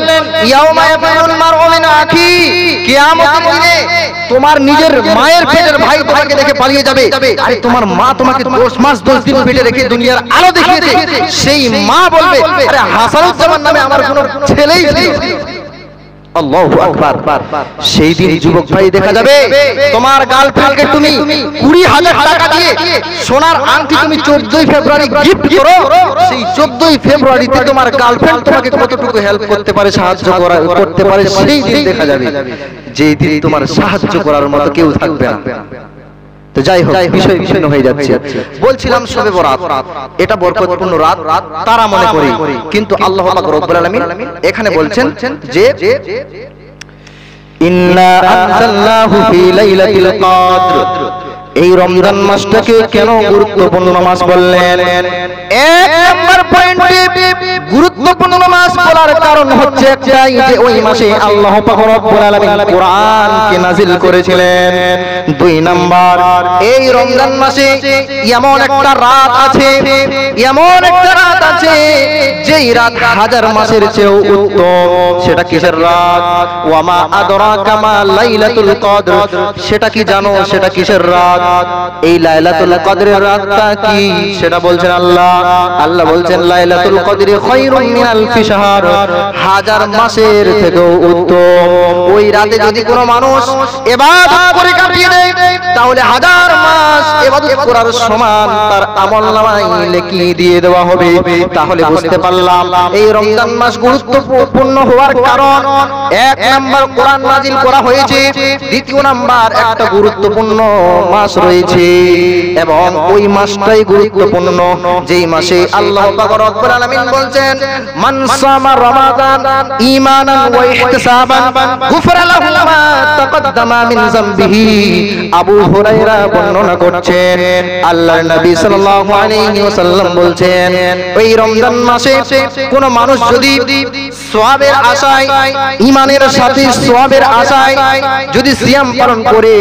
ইয়াউমা ইয়াফিরুল মারউ মিন আখি, কিয়ামতের দিনে তোমার নিজের মায়ের পেটের ভাই তোমাকে দেখে পালিয়ে যাবে। আরে তোমার মা তোমাকে 10 মাস 10 দিন পেটে রেখে দুনিয়ার আলো দেখিয়েছে, সেই মা বলবে, আরে হাসানুজ্জামান নামে আমার কোনো ছেলেই ছিল। আল্লাহু আকবার। সেই দিন যুবক ভাই দেখা যাবে তোমার গার্লফ্রেন্ডকে তুমি 20,000 টাকা দিয়ে সোনার আংটি তুমি 14 ফেব্রুয়ারি গিফট করো। সেই 14 ফেব্রুয়ারিতে তোমার গার্লফ্রেন্ড তোমাকে কতটুকু হেল্প করতে পারে, সাহায্য করতে পারে, সেই দিন দেখা যাবে। যেই দিন তোমার সাহায্য করার মতো কেউ থাকবে না। তো যাই হোক, বিষয় ভিন্ন হয়ে যাচ্ছে। বলছিলাম শবে বরাত, এটা বরকতপূর্ণ রাত, তারা মনে করি, কিন্তু আল্লাহ পাক রব্বুল আলামিন এখানে বলছেন যে ইন্না আনজালনাহু ফি লাইলাতিল কদর। এই রমজান মাসটাকে কেন গুরুত্বপূর্ণ মাস বললেন? এক নাম্বার পয়েন্টে গুরুত্বপূর্ণ মাস বলার কারণ হচ্ছে একটাই, যে ওই মাসে আল্লাহ পাক রব্বুল আলামিন কোরআনকে নাযিল করেছিলেন। 2 নাম্বার, এই রমজান মাসে এমন একটা রাত আছে, এমন একটা রাত আছে যেই রাত 1000 মাসের চেয়েও উত্তম। সেটা কিসের রাত? ওয়া মা আদরাকা মা লাইলাতুল কদর। সেটা কি জানো? সেটা কিসের রাত? এই লাইলাতুল কদরের রাতটা কি সেটা বলছেন আল্লাহ। আল্লাহ বলছেন লাইলাতুল কদরি খায়রুম মিন আলফি শাহর, 1000 মাসের থেকেও উত্তম। ওই রাতে যদি কোনো মানুষ ইবাদত করে কাটিয়ে দেয়, তাহলে 1000 মাস ইবাদত করার সমান তার আমলনামায় লিখে দিয়ে দেওয়া হবে। তাহলে বুঝতে পারলাম এই রমজান মাস গুরুত্বপূর্ণ হওয়ার কারণ, এক নাম্বার কোরআন নাযিল করা হয়েছে, দ্বিতীয় নাম্বার একটা গুরুত্বপূর্ণ মাস রয়েছে এবং ওই মাসটাই গুরুত্বপূর্ণ যেই মাসে আল্লাহ পাক রব্বুল আলামিন বলছেন মান সামা রমাদান ঈমানান ওয়া ইহতিসাবান গুফরা লাহু মা তাকদ্দামা মিন যামবিহি। আবু হুরায়রা বর্ণনা করছেন আল্লাহর নবী সাল্লাল্লাহু আলাইহি ওয়াসাল্লাম বলছেন ওই রমজান মাসে কোন মানুষ যদি সওয়াবের আশায় ঈমানের সাথে সওয়াবের আশায় যদি সিয়াম পালন করে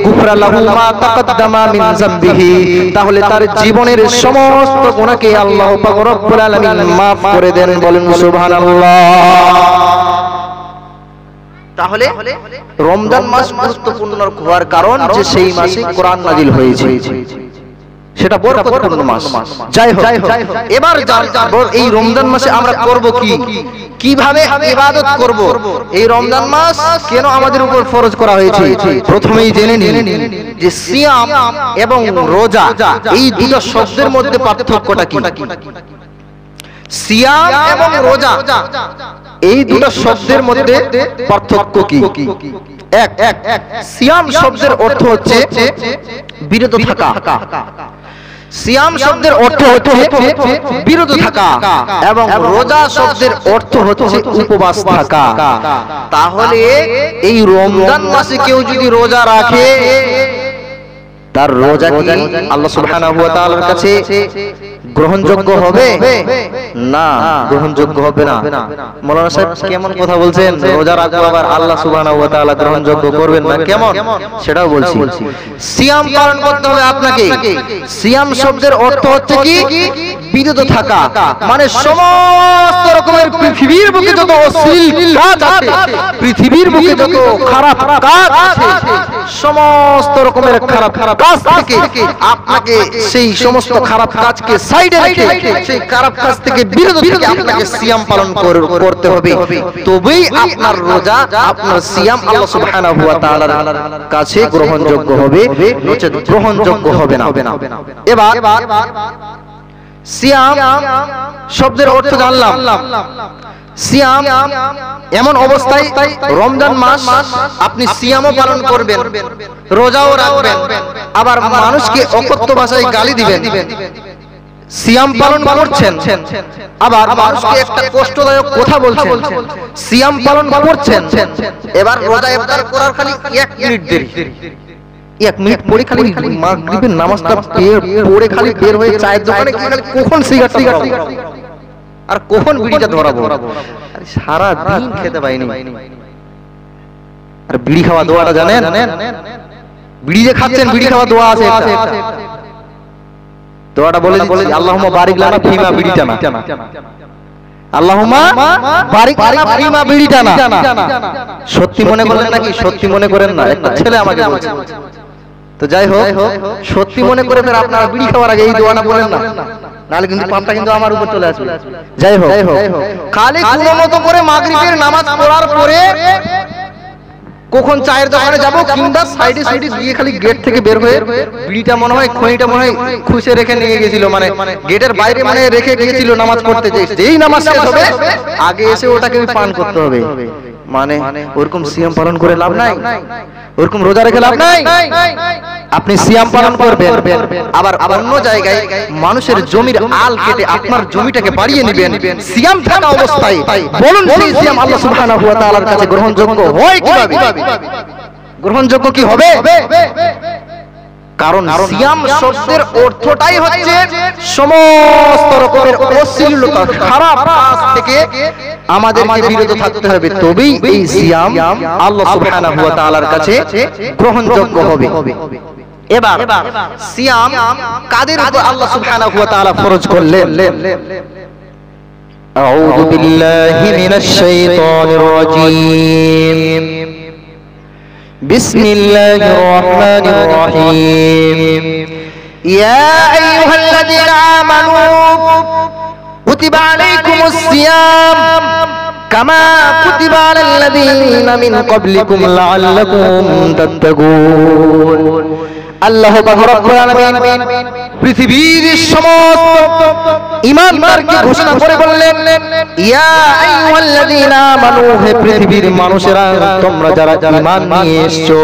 গুফরা লাহু মা তাকদ্দামা মিন যামবিহি, তাহলে তার জীবনের সমস্ত গুনাহকে আল্লাহ পাক রব্বুল আলামিন maaf করে দেন। বলেন সুবহানাল্লাহ। তাহলে রমজান মাস গুরুত্বপূর্ণ হওয়ার কারণ যে সেই মাসে কোরআন নাজিল হয়েছে, সেটা বরকতপূর্ণ মাস। যাই হোক, এবার এই রমজান মাসে আমরা করব কি, কিভাবে ইবাদত করব, এই রমজান মাস কেন আমাদের উপর ফরজ করা হয়েছে, প্রথমেই জেনে নিন যে সিয়াম এবং রোজা এই দুটো শব্দের মধ্যে পার্থক্যটা কি। সিয়াম এবং রোজা এই দুটো শব্দের মধ্যে পার্থক্য কি? এক, সিয়াম শব্দের অর্থ হচ্ছে বিরত থাকা। সিয়াম শব্দের অর্থ হচ্ছে বিরত থাকা এবং রোজা শব্দের অর্থ হচ্ছে উপবাস থাকা। তাহলে এই রমজান মাসে কেউ যদি রোজা রাখে, তার রোজা কি আল্লাহ সুবহানাহু ওয়া তাআলার কাছে গ্রহণযোগ্য হবে? না, গ্রহণযোগ্য হবে না। মাওলানা সাহেব কেমন কথা বলছেন, রোজা রাখবো আবার আল্লাহ সুবহানাহু ওয়া তাআলা গ্রহণযোগ্য করবেন না, কেমন সেটাও বলছি। সিয়াম পালন করতে হবে আপনাকে। সিয়াম শব্দের অর্থ হচ্ছে কি বিরত থাকা, মানে সমস্ত রকমের পৃথিবীর বুকে যত অশ্লীল কাজ আছে, পৃথিবীর বুকে যত খারাপ কাজ আছে, সমস্ত রকমের খারাপ কাজ থেকে আপনাকে সেই সমস্ত খারাপ কাজকে সাইডে রেখে সেই খারাপ কাজ থেকে বিরত থেকে আপনাকে সিয়াম পালন করতে হবে। তবেই আপনার রোজা, আপনার সিয়াম আল্লাহ সুবহানাহু ওয়া তাআলার কাছে গ্রহণযোগ্য হবে, নচেত গ্রহণযোগ্য হবে না। এবার সিয়াম শব্দের অর্থ জানলাম। সিয়াম এমন অবস্থায় রমজান মাস আপনি সিয়ামও পালন করবেন, রোজাও রাখবেন, আবার মানুষকে অকথ্য ভাষায় গালি দিবেন। সিয়াম পালন করছেন, আবার মানুষকে একটা কষ্টদায়ক কথা বলছেন, সিয়াম পালন করছেন, এবার রোজা ইফতার করার খালি 1 মিনিট দেরি, 1 মিনিট পরে খালি মাগরিবের নামাজটা পড়ে খালি বের হয়ে চায়ের দোকানে গিয়ে খালি কখন সিগারেট আর কখন বিড়িটা ধরাবো, আরে সারা দিন খেতে পাইনি। আর বিড়ি খাওয়া দোয়াটা জানেন? বিড়ি যে খাচ্ছেন, বিড়ি খাওয়া দোয়া আছে একটা, দোয়াটা বলে দিচ্ছি, আল্লাহুম্মা বারিক লানা ফিমা বিড়িটা না, আল্লাহুম্মা বারিক লানা ফিমা বিড়িটা না। সত্যি মনে করেন নাকি? সত্যি মনে করেন না? একটা ছেলে আমাকে বলছে। তো যাই হোক, সত্যি মনে করে ফের আপনারা বিড়ি খাওয়ার আগে এই দোয়াটা বলেন না, নাহলে কিন্তু পাপটা কিন্তু আমার উপর চলে আসবে। যাই হোক, খালি কোনো মতো করে মাগরিবের নামাজ পড়ার পরে কখন চায়ের দোকানে যাব কিংবা সাইডে সাইডে গিয়ে খালি গেট থেকে বের হয়ে বিড়িটা মনে হয় খইটা মনে হয় খুশে রেখে নিয়ে গেছিল, মানে গেটের বাইরে মানে রেখে গিয়েছিল নামাজ পড়তে, যেই নামাজ শেষ হবে আগে এসে ওটাকে পান করতে হবে। মানে ওরকম সিয়াম পালন করে লাভ নাই, ওরকম রোজা রেখে লাভ নাই। আপনি সিয়াম পালন করবেন, আবার অন্য জায়গায় মানুষের জমির আল কেটে আপনার জমিটাকে বাড়িয়ে নেবেন সিয়াম থাকা অবস্থায়। বলুন সেই সিয়াম আল্লাহ সুবহানাহু ওয়া তাআলার কাছে গ্রহণযোগ্য হয় কিভাবে? গ্রহণযোগ্য কি হবে? কারণ সিয়াম শব্দের অর্থটাই হচ্ছে সমস্ত রকমের অশ্লীলতা, খারাপ কাজ থেকে আমাদেরকে বিরত থাকতে হবে, তবেই এই সিয়াম আল্লাহ সুবহানাহু ওয়া তাআলার কাছে গ্রহণযোগ্য হবে। এবার সিয়াম কাদের উপর আল্লাহ সুবহানাহু ওয়া তাআলা ফরজ করলেন? আউযু বিল্লাহি মিনাশ শাইতানির রাজীম। বিসমিল্লাহির রহমানির রহিম। ইয়া আইয়ুহাল্লাযীনা আমানু কুতিবা আলাইকুমুস সিয়াম কামা كتب على الذين من قبلكم لعلكم تتقون আল্লাহ পাক রব্বুল আলামিন পৃথিবীর সমস্ত ঈমানদারকে ঘোষণা করে বললেন ইয়া আইয়ুহাল্লাযীনা আমানু হে পৃথিবীর মানুষেরা তোমরা যারা ঈমান নিয়ে এসেছো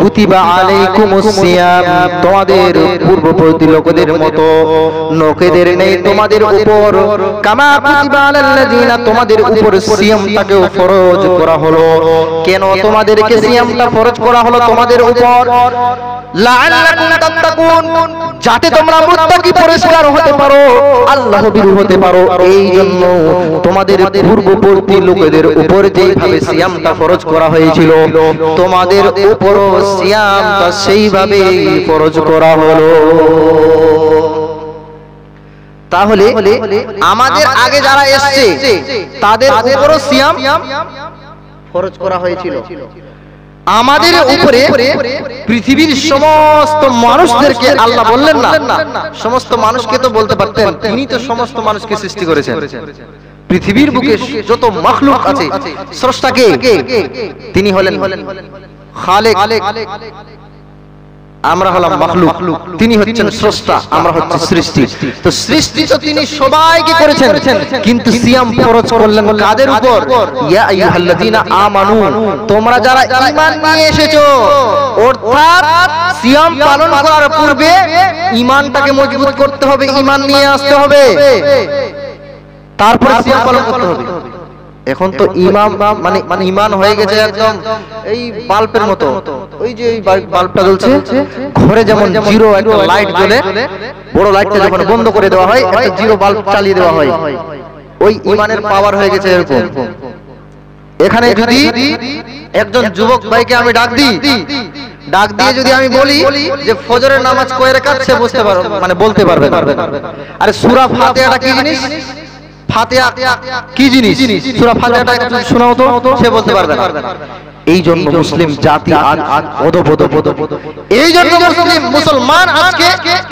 কুতিবা আলাইকুমুস সিয়াম তোমাদের পূর্ববর্তী লোকদের মতো লোকেদের নেই তোমাদের উপর কামা কুতিবা আলাল্লাযীনা তোমাদের উপর সিয়ামটাকে ফরজ করা হলো কেন তোমাদেরকে সিয়ামটা ফরজ করা হলো তোমাদের উপর লাআল্লাকুম তাত্তাকুন যাতে তোমরা মুত্তাকি পরিষ্কার হতে পারো আল্লাহ ভীরু হতে পারো এই জন্য তোমাদের পূর্ববর্তী লোকেদের উপর যেভাবে সিয়ামটা ফরজ করা হয়েছিল তোমাদের উপর সিয়ামটা সেইভাবে ফরজ করা হলো তাহলে আমাদের আগে যারা এসেছে তাদের উপরও সিয়াম ফরজ করা হয়েছিল আমাদের উপরে পৃথিবীর সমস্ত মানুষদেরকে আল্লাহ বললেন না সমস্ত মানুষকে তো বলতে পারতেন তিনি তো সমস্ত মানুষকে সৃষ্টি করেছেন পৃথিবীর বুকে যত মাখলুক আছে স্রষ্টা কে তিনি হলেন খালেক আমরা হলাম মাখলুক তিনি হচ্ছেন স্রষ্টা আমরা হচ্ছে সৃষ্টি তো সৃষ্টি তো তিনি সবাইকে করেছেন কিন্তু সিয়াম ফরজ করলেন কাদের উপর ইয়া আইয়ুহাল্লাযীনা আমানু তোমরা যারা ঈমান নিয়ে এসেছো অর্থাৎ সিয়াম পালন করার পূর্বে ঈমানটাকে মজবুত করতে হবে ঈমান নিয়ে আসতে হবে তারপরে সিয়াম পালন করতে হবে এখন তো ইমাম মানে ঈমান হয়ে গেছে একদম এই বাল্বের মতো ওই যে এই বাল্বটা জ্বলছে ঘরে যেমন জিরো একটা লাইট জ্বলে বড় লাইটটা যখন বন্ধ করে দেওয়া হয় একটা জিরো বাল্ব চালিয়ে দেওয়া হয় ওই ঈমানের পাওয়ার হয়ে গেছে এরকম এখানে যদি একজন যুবক ভাইকে আমি ডাক দিয়ে যদি আমি বলি যে ফজরের নামাজ কয় রাকাত সে বুঝতে পারবে মানে বলতে পারবে আরে সূরা ফাতিহাটা কি জিনিস ফাতিহা কি জিনিস সূরা ফাতিহাটা একটু শোনাও তো সে বলতে পারবে না এই জন্য মুসলিম জাতি অধপদ এই জন্য মুসলমান আজকে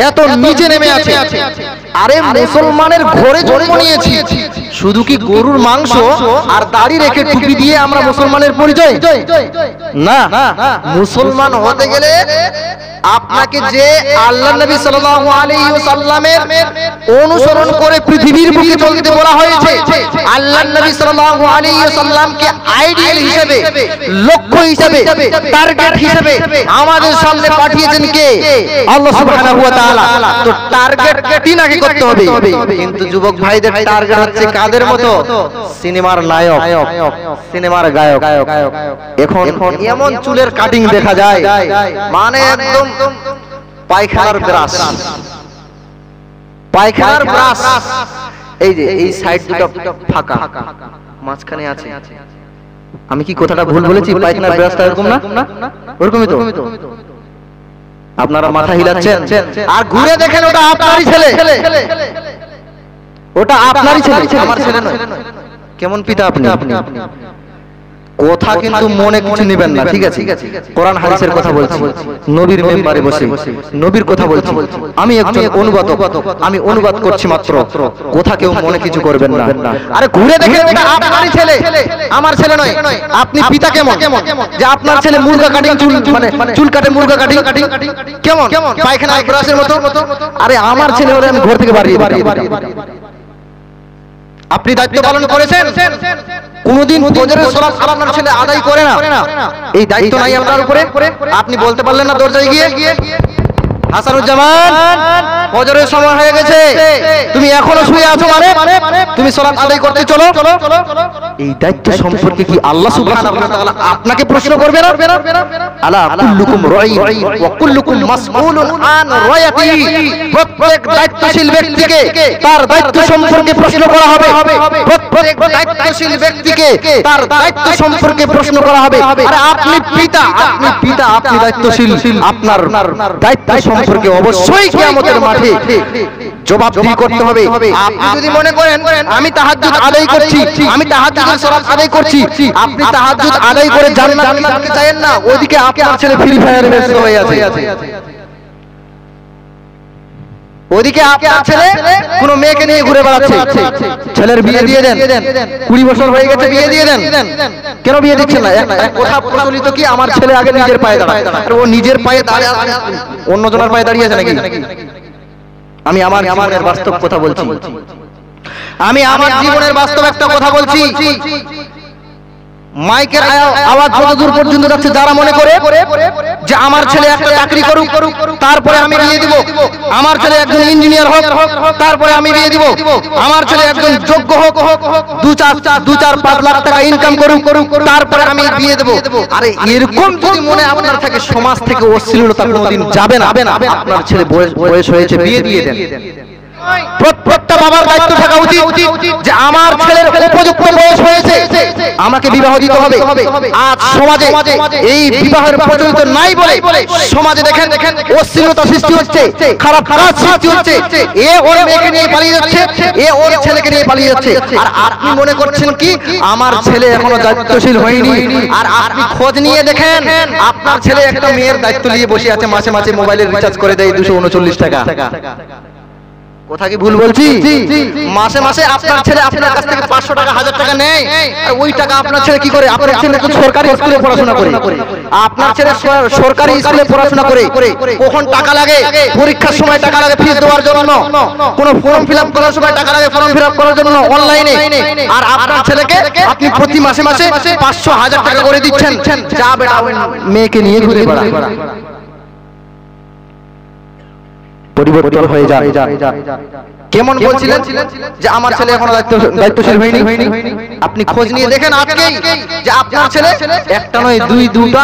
এত নিচে নেমে আছে আরে মুসলমানের ঘরে জন্ম নিয়েছি শুধু কি গরুর মাংস আর দাড়ি রেখে টুপি দিয়ে আমরা মুসলমানের পরিচয় না মুসলমান হতে গেলে আপনাকে যে আল্লাহর নবী সাল্লাল্লাহু আলাইহি ওয়াসাল্লামের অনুসরণ করে পৃথিবীর বুকে চলতে বলা হয়েছে আল্লাহর নবী সাল্লাল্লাহু আলাইহি ওয়াসাল্লামকে আইডিয়াল হিসেবে লক্ষ্য হিসেবে টার্গেট হিসেবে আমাদের সামনে পাঠিয়েছেন কে আল্লাহ সুবহানাহু ওয়া তাআলা তো টার্গেট তিনাকে করতে হবে কিন্তু যুবক ভাইদের টার্গেট হচ্ছে কাদের মতো সিনেমার নায়ক সিনেমার গায়ক এখন এমন চুলের কাটিং দেখা যায় মানে একদম পায়খানার ব্রাশ এই যে এই সাইড দুটো ফাঁকা মাঝখানে আছে আমি কি কথাটা ভুল বলেছি পায়খানার ব্রাশটা এরকম না ওরকমই তো আপনারা মাথা হিলাচ্ছেন আর ঘুরে দেখেন ওটা আপনারই ছেলে ওটা আপনারই ছেলে আমার ছেলে নয় কেমন পিতা আপনি কথা কিন্তু মনে কিছু নেবেন না ঠিক আছে কোরআন হাদিসের কথা বলছি নবীর মেম্বারে বসে নবীর কথা বলছি আমি একজন অনুবাদক আমি অনুবাদ করছি মাত্র কথা কেউ মনে কিছু করবেন না আরে ঘুরে দেখেন এটা আপনারই ছেলে আমার ছেলে নয় আপনি পিতা কেমন যে আপনার ছেলে মুরগা কাটিং চুল মানে চুল কাটে মুরগা কাটিং কেমন পায়খানা ব্রাশের মতো আরে আমার ছেলে হলে আমি ঘর থেকে বাড়িয়ে দিতাম আপনি দায়িত্ব পালন করেছেন কোনদিন ফজরের সালাত আপনার ছেলে আদায় করে না এই দায়িত্ব নাই আপনার উপরে আপনি বলতে পারলেন না দরজায় গিয়ে হাসানুজ্জামান ফজরের সময় হয়ে গেছে তুমি এখনো শুয়ে আছো মানে তুমি সালাত আদায় করতে চলো এই দায়িত্ব সম্পর্কে কি আল্লাহ সুবহানাহু ওয়া তাআলা আপনাকে প্রশ্ন করবে না আলা কুল্লুকুম রাঈন ওয়া কুল্লুকুম মাসউলুন আন রায়াতিহি প্রত্যেক দায়িত্বশীল ব্যক্তিকে তার দায়িত্ব সম্পর্কে প্রশ্ন করা হবে প্রত্যেক দায়িত্বশীল ব্যক্তিকে তার দায়িত্ব সম্পর্কে প্রশ্ন করা হবে আরে আপনি পিতা আপনি দায়িত্বশীল আপনার দায়িত্ব সম্পর্কে অবশ্যই কিয়ামতের মাঠে জবাবদিহি করতে হবে আপনি যদি মনে করেন আমি তাহাজ্জুদ আদায় করছি আমি তাহাজ্জুদের সালাত আদায় করছি আপনি তাহাজ্জুদ আদায় করে জান্নাত পেতে চান না ওইদিকে আপনার ছেলে ফ্রি ফায়ারে ব্যস্ত হয়ে আছে ওদিকে আপনার ছেলে কোনো মেয়েকে নিয়ে ঘুরে বেড়াচ্ছে, ছেলের বিয়ে দিয়ে দেন, 20 বছর হয়ে গেছে বিয়ে দিয়ে দেন, কেন বিয়ে দিচ্ছেন না? এক কথা প্রচলিত কি, আমার ছেলে আগে নিজের পায়ে দাঁড়ায়, আর ও নিজের পায়ে দাঁড়িয়ে অন্যজনের পায়ে দাঁড়িয়ে আছে নাকি? আমি আমার জীবনের বাস্তব কথা বলছি, আমি আমার জীবনের বাস্তব একটা কথা বলছি। মাইকের আওয়াজ যতদূর পর্যন্ত যাচ্ছে, যারা মনে করে যে আমার ছেলে একটা চাকরি করুক তারপরে আমি বিয়ে দিব, আমার ছেলে একজন ইঞ্জিনিয়ার হোক তারপরে আমি বিয়ে দিব, আমার ছেলে একজন যোগ্য হোক, 2-4-5 লাখ টাকা ইনকাম করুক তারপরে আমি বিয়ে দেব। আরে এরকম যদি মনে আপনার থাকে, সমাজ থেকে অশ্লীলতা কোনোদিন যাবে না। আপনার ছেলে বয়স হয়েছে, বিয়ে দিয়ে দেন। প্রত্যেকটা বাবার দায়িত্ব থাকা উচিত যে আমার ছেলের উপযুক্ত বয়স হয়েছে, আমাকে বিবাহ দিতে হবে। আজ সমাজে এই বিবাহের প্রচলিত নাই বলে সমাজে দেখেন অশ্লীলতা সৃষ্টি হচ্ছে, খারাপ কাজ সৃষ্টি হচ্ছে। এ ওর মেয়েকে নিয়ে পালিয়ে যাচ্ছে, এ ওর ছেলেকে নিয়ে পালিয়ে যাচ্ছে। আর আপনি মনে করছেন কি আমার ছেলে এখনো দায়িত্বশীল হয়নি? আর আপনি খোঁজ নিয়ে দেখেন, আপনার ছেলে একটা মেয়ের দায়িত্ব নিয়ে বসে আছে, মাসে মাসে মোবাইলের রিচার্জ করে দেয় 239 টাকা। কথা কি ভুল বলছি? মাসে মাসে আপনার ছেলে আপনার কাছ থেকে 500 টাকা 1000 টাকা নেয়, আর ওই টাকা আপনার ছেলে কি করে? আপনার ছেলে তো সরকারি স্কুলে পড়াশোনা করে, আপনার ছেলে সরকারি স্কুলে পড়াশোনা করে, কখন টাকা লাগে? পরীক্ষার সময় টাকা লাগে ফিস দেওয়ার জন্য, কোন ফর্ম ফিল আপ করার সময় টাকা লাগে ফর্ম ফিল আপ করার জন্য অনলাইনে। আর আপনার ছেলেকে আপনি প্রতি মাসে মাসে 500-1000 টাকা করে দিচ্ছেন, যা বেটা মেয়েকে নিয়ে ঘুরে বেড়া। পরিবর্তন হয়ে যায়। কেমন বলছিলেন যে আমার ছেলে এখনো দায়িত্বশীল হয়নি? আপনি খোঁজ নিয়ে দেখেন আজকেই যে আপনার ছেলে একটা নয় দুটা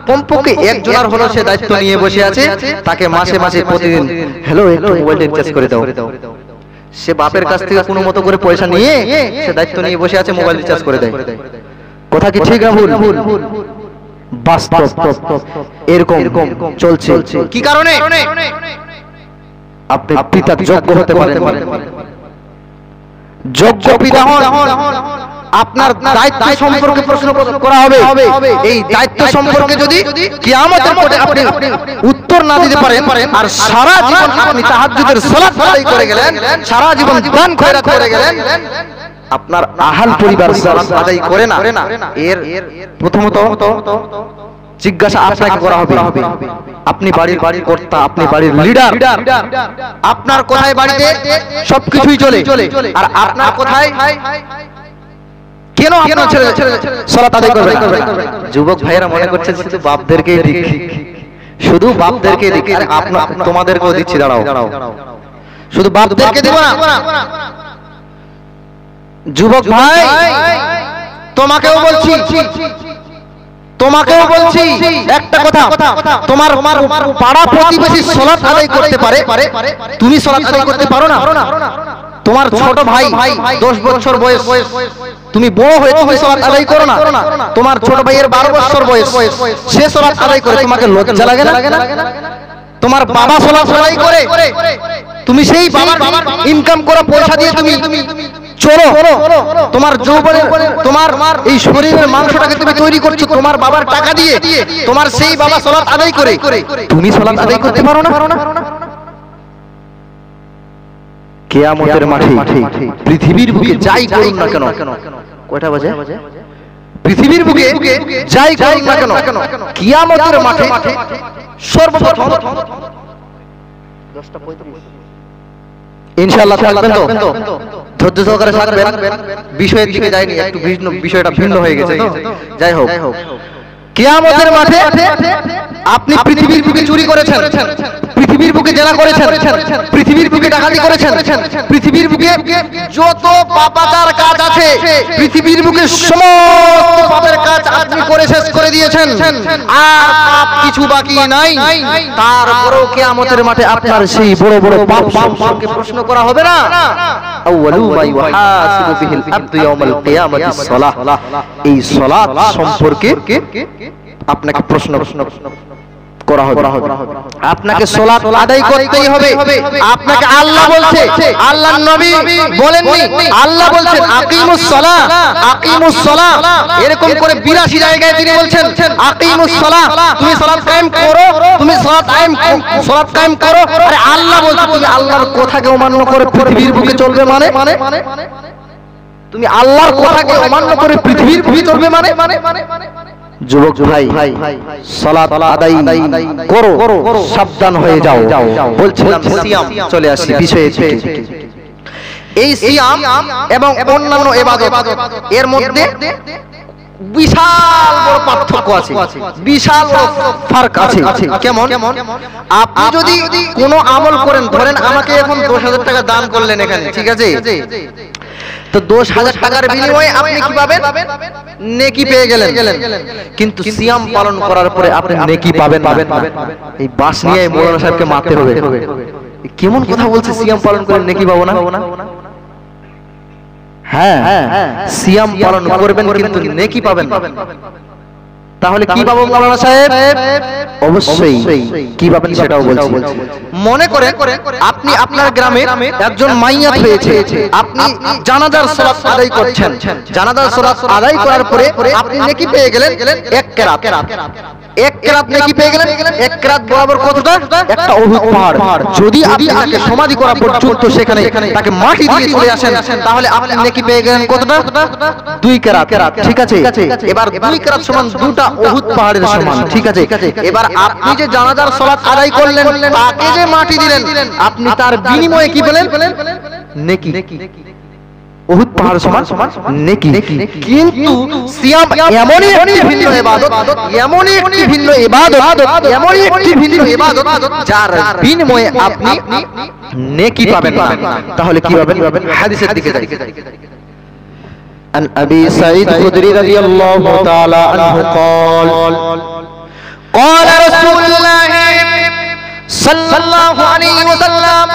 কমপক্ষে একজনের হলো সে দায়িত্ব নিয়ে বসে আছে, তাকে মাসে মাসে প্রতিদিন হ্যালো একটু মোবাইল রিচার্জ করে দাও। সে বাপের কাছ থেকে কোনো মতো করে পয়সা নিয়ে সে দায়িত্ব নিয়ে বসে আছে, মোবাইল রিচার্জ করে দেয়। কথা কি ঠিক না ভুল? বাস্তব এরকম চলছে। কি কারণে? আপনি পিতা যোগ্য হতে পারেন, যোগ্য পিতা হন, আপনার দায়িত্ব সম্পর্কে প্রশ্ন করা হবে। এই দায়িত্ব সম্পর্কে যদি কিয়ামতের মাঠে আপনি উত্তর না দিতে পারেন, আর সারা জীবন আপনি তাহাজ্জুদের সালাত আদায় করে গেলেন, সারা জীবন দান খয়রাত করে গেলেন, আপনার আহাল পরিবার সালাত আদায় করে না, এর প্রথমত জিজ্ঞাসা আপনাকে করা হবে। আপনি বাড়ির কর্তা, আপনি বাড়ির লিডার, আপনার কোথায় বাড়িতে সবকিছুই চলে, আর আপনার কোথায় কেন আপনার ছেলে সালাত আদায় করবে? যুবক ভাইয়েরা মনে করছেন শুধু বাপদেরকে দিক, শুধু বাপদেরকে দিক, আপনার তোমাদেরকেও দিচ্ছি, দাঁড়াও, শুধু বাপদেরকে দিব না। যুবক ভাই তোমাকেও বলছি, তোমাকেও বলছি একটা কথা, তোমার পাড়া প্রতিবেশী সালাত আদায় করতে পারে, তুমি সালাত আদায় করতে পারো না? তোমার ছোট ভাই 10 বছর বয়স, তুমি বড় হয়ে তুমি সালাত আদায় করো না? তোমার ছোট ভাইয়ের 12 বছর বয়স, সে সালাত আদায় করে, তোমাকে লজ্জা লাগে না? তোমার বাবা সালাত আদায় করে, তুমি সেই বাবার ইনকাম করা পয়সা দিয়ে তুমি চলো, তোমার যৌবনে তোমার এই শরীরের মাংসটাকে তুমি তৈরি করছো তোমার বাবার টাকা দিয়ে, তোমার সেই বাবা সালাত আদায় করে, তুমি সালাত আদায় করতে পারো না? কিয়ামতের মাঠে পৃথিবীর বুকে যাই করুন না কেন, কয়টা বাজে? পৃথিবীর বুকে যাই করুন না কেন, কিয়ামতের মাঠে সর্বপ্রথম 10:35 ইনশাআল্লাহ থাকবেন তো? ধৈর্য সহকারে থাকবেন, বিষয়ের দিকে যায়নি, একটু বিষয়টা ভিন্ন হয়ে গেছে। যাই হোক, কিয়ামতের মাঠে আপনি পৃথিবীর বুকে চুরি করেছেন, পৃথিবীর বুকে জেনা করেছেন, পৃথিবীর বুকে ডাকাতি করেছেন, পৃথিবীর বুকে যত পাপাচার কাজ আছে, পৃথিবীর বুকে সমস্ত পাপের কাজ আপনি করে শেষ করে দিয়েছেন, আর পাপ কিছু বাকি নাই। তারপরেও কিয়ামতের মাঠে আপনার সেই বড় বড় পাপ সম্পর্কে প্রশ্ন করা হবে না? আউয়ালু মা ইউহাসিবু বিহিল আবদু ইয়াউমাল কিয়ামাতিস সালাহ, এই সালাত সম্পর্কে আপনাকে প্রশ্ন করা হবে। আপনাকে সালাত আদায় করতেই হবে। আপনাকে আল্লাহ বলছে, আল্লাহর নবী বলেননি, আল্লাহ বলছেন আকিমুস সালাহ, আকিমুস সালাহ। এরকম করে 82 জায়গায় তিনি বলছেন আকিমুস সালাহ, তুমি সালাত কায়েম করো, তুমি সালাত কায়েম করো। আরে আল্লাহ বলছে, তুমি আল্লাহর কথাকে অমান্য করে পৃথিবীর বুকে চলবে মানে? তুমি আল্লাহর কথাকে অমান্য করে পৃথিবীর বুকে চলবে মানে? যুবক ভাই, সালাত আদায় করো, সাবধান হয়ে যাও। বলছিলাম সিয়াম, চলে আসি বিষয়ে। এই সিয়াম এবং অন্যান্য ইবাদত এর মধ্যে বিশাল বড় পার্থক্য আছে, বিশাল ফারাক আছে। কেমন? আপনি যদি কোনো আমল করেন, ধরেন আমাকে এখন 10,000 টাকা দান করলেন এখানে, ঠিক আছে, তো 10,000 টাকার বিনিময়ে আপনি কি পাবেন? নেকি পেয়ে গেলেন। কিন্তু সিয়াম পালন করার পরে আপনি নেকি পাবেন না। এই বাস নিয়ে মৌলানা সাহেবকে মারতে হবে। কেমন কথা বলছে, সিয়াম পালন করে নেকি পাবো না? হ্যাঁ, সিয়াম পালন করবেন কিন্তু নেকি পাবেন না। তাহলে কি পাবো মৌলানা সাহেব? অবশ্যই কি পাবেন সেটাও বলছি। মনে করেন আপনি আপনার গ্রামে একজন মাইয়াত হয়েছে, আপনি জানাজার সালাত আদায় করছেন, জানাজার সালাত আদায় করার পরে আপনি নেকি পেয়ে গেলেন 1 কেরাত। 1 কেরাত নেকি পেয়ে গেলেন। 1 কেরাত বরাবর কতটা? একটা উহুদ পাহাড়। যদি আপনি তাকে সমাধি করা পর্যন্ত সেখানে তাকে মাটি দিয়ে চলে আসেন, তাহলে আপনি নেকি পেয়ে গেলেন কতটা? 2 কেরাত। ঠিক আছে, এবার 2 কেরাত সমান 2টা উহুদ পাহাড়ের সমান। ঠিক আছে, এবার আপনি যে জানাজার সালাত আদায় করলেন, তাকে যে মাটি দিলেন, আপনি তার বিনিময়ে কি পেলেন? নেকি। উহুদ পাহাড় সমান নেকি। কিন্তু সিয়াম এমনই একটি ভিন্ন ইবাদত, এমনই একটি ভিন্ন ইবাদত, এমনই একটি ভিন্ন ইবাদত যার বিনিময়ে আপনি নেকি পাবেন না। তাহলে কি পাবেন? হাদিসের দিকে যাই। عن أبي سعيد الخدري رضي الله تعالى عنه قال قال رسول الله صلى الله عليه وسلم